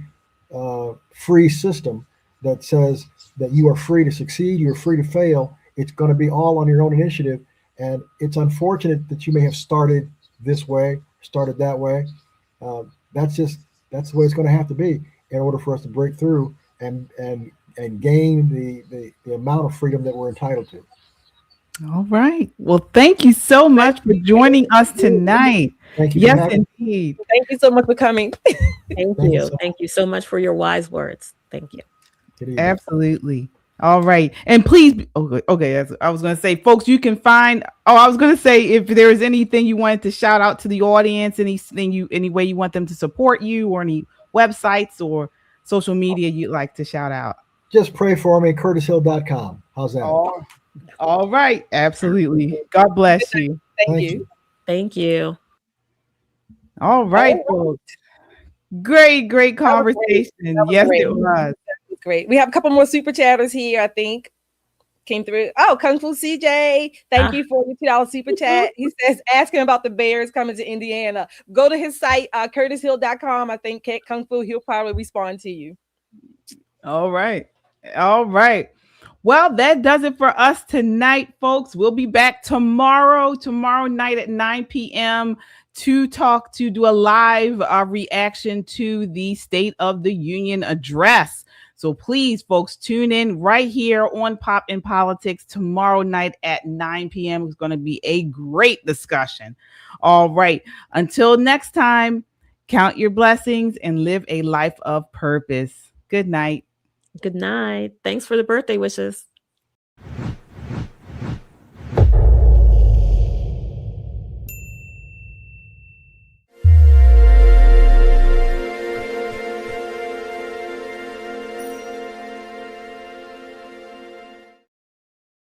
free system that says that you are free to succeed, you're free to fail. It's going to be all on your own initiative. And it's unfortunate that you may have started this way, started that way. That's the way it's going to have to be in order for us to break through and gain the amount of freedom that we're entitled to. All right. Well, thank you so much for joining us tonight. Thank you. Yes, indeed. Thank you so much for coming. Thank you. Thank you so much for your wise words. Thank you. Absolutely. All right. And please, okay. I was going to say, folks, you can find, I was going to say, if there is anything you wanted to shout out to the audience, any way you want them to support you, or any websites or social media you'd like to shout out. Just pray for me, curtishill.com. How's that? All right. Absolutely. God bless you. Thank you. Thank you. All right, folks. Great conversation. Yes, it was. Great. We have a couple more super chatters here, I think. Came through. Oh, Kung Fu CJ. Thank you for your $2 super chat. He says, ask him about the Bears coming to Indiana. Go to his site, curtishill.com. I think Kung Fu, he'll probably respond to you. All right. Well, that does it for us tonight, folks. We'll be back tomorrow night at 9 p.m. to do a live reaction to the State of the Union address. So please, folks, tune in right here on Pop in Politics tomorrow night at 9 p.m. It's going to be a great discussion. All right. Until next time, count your blessings and live a life of purpose. Good night. Good night. Thanks for the birthday wishes.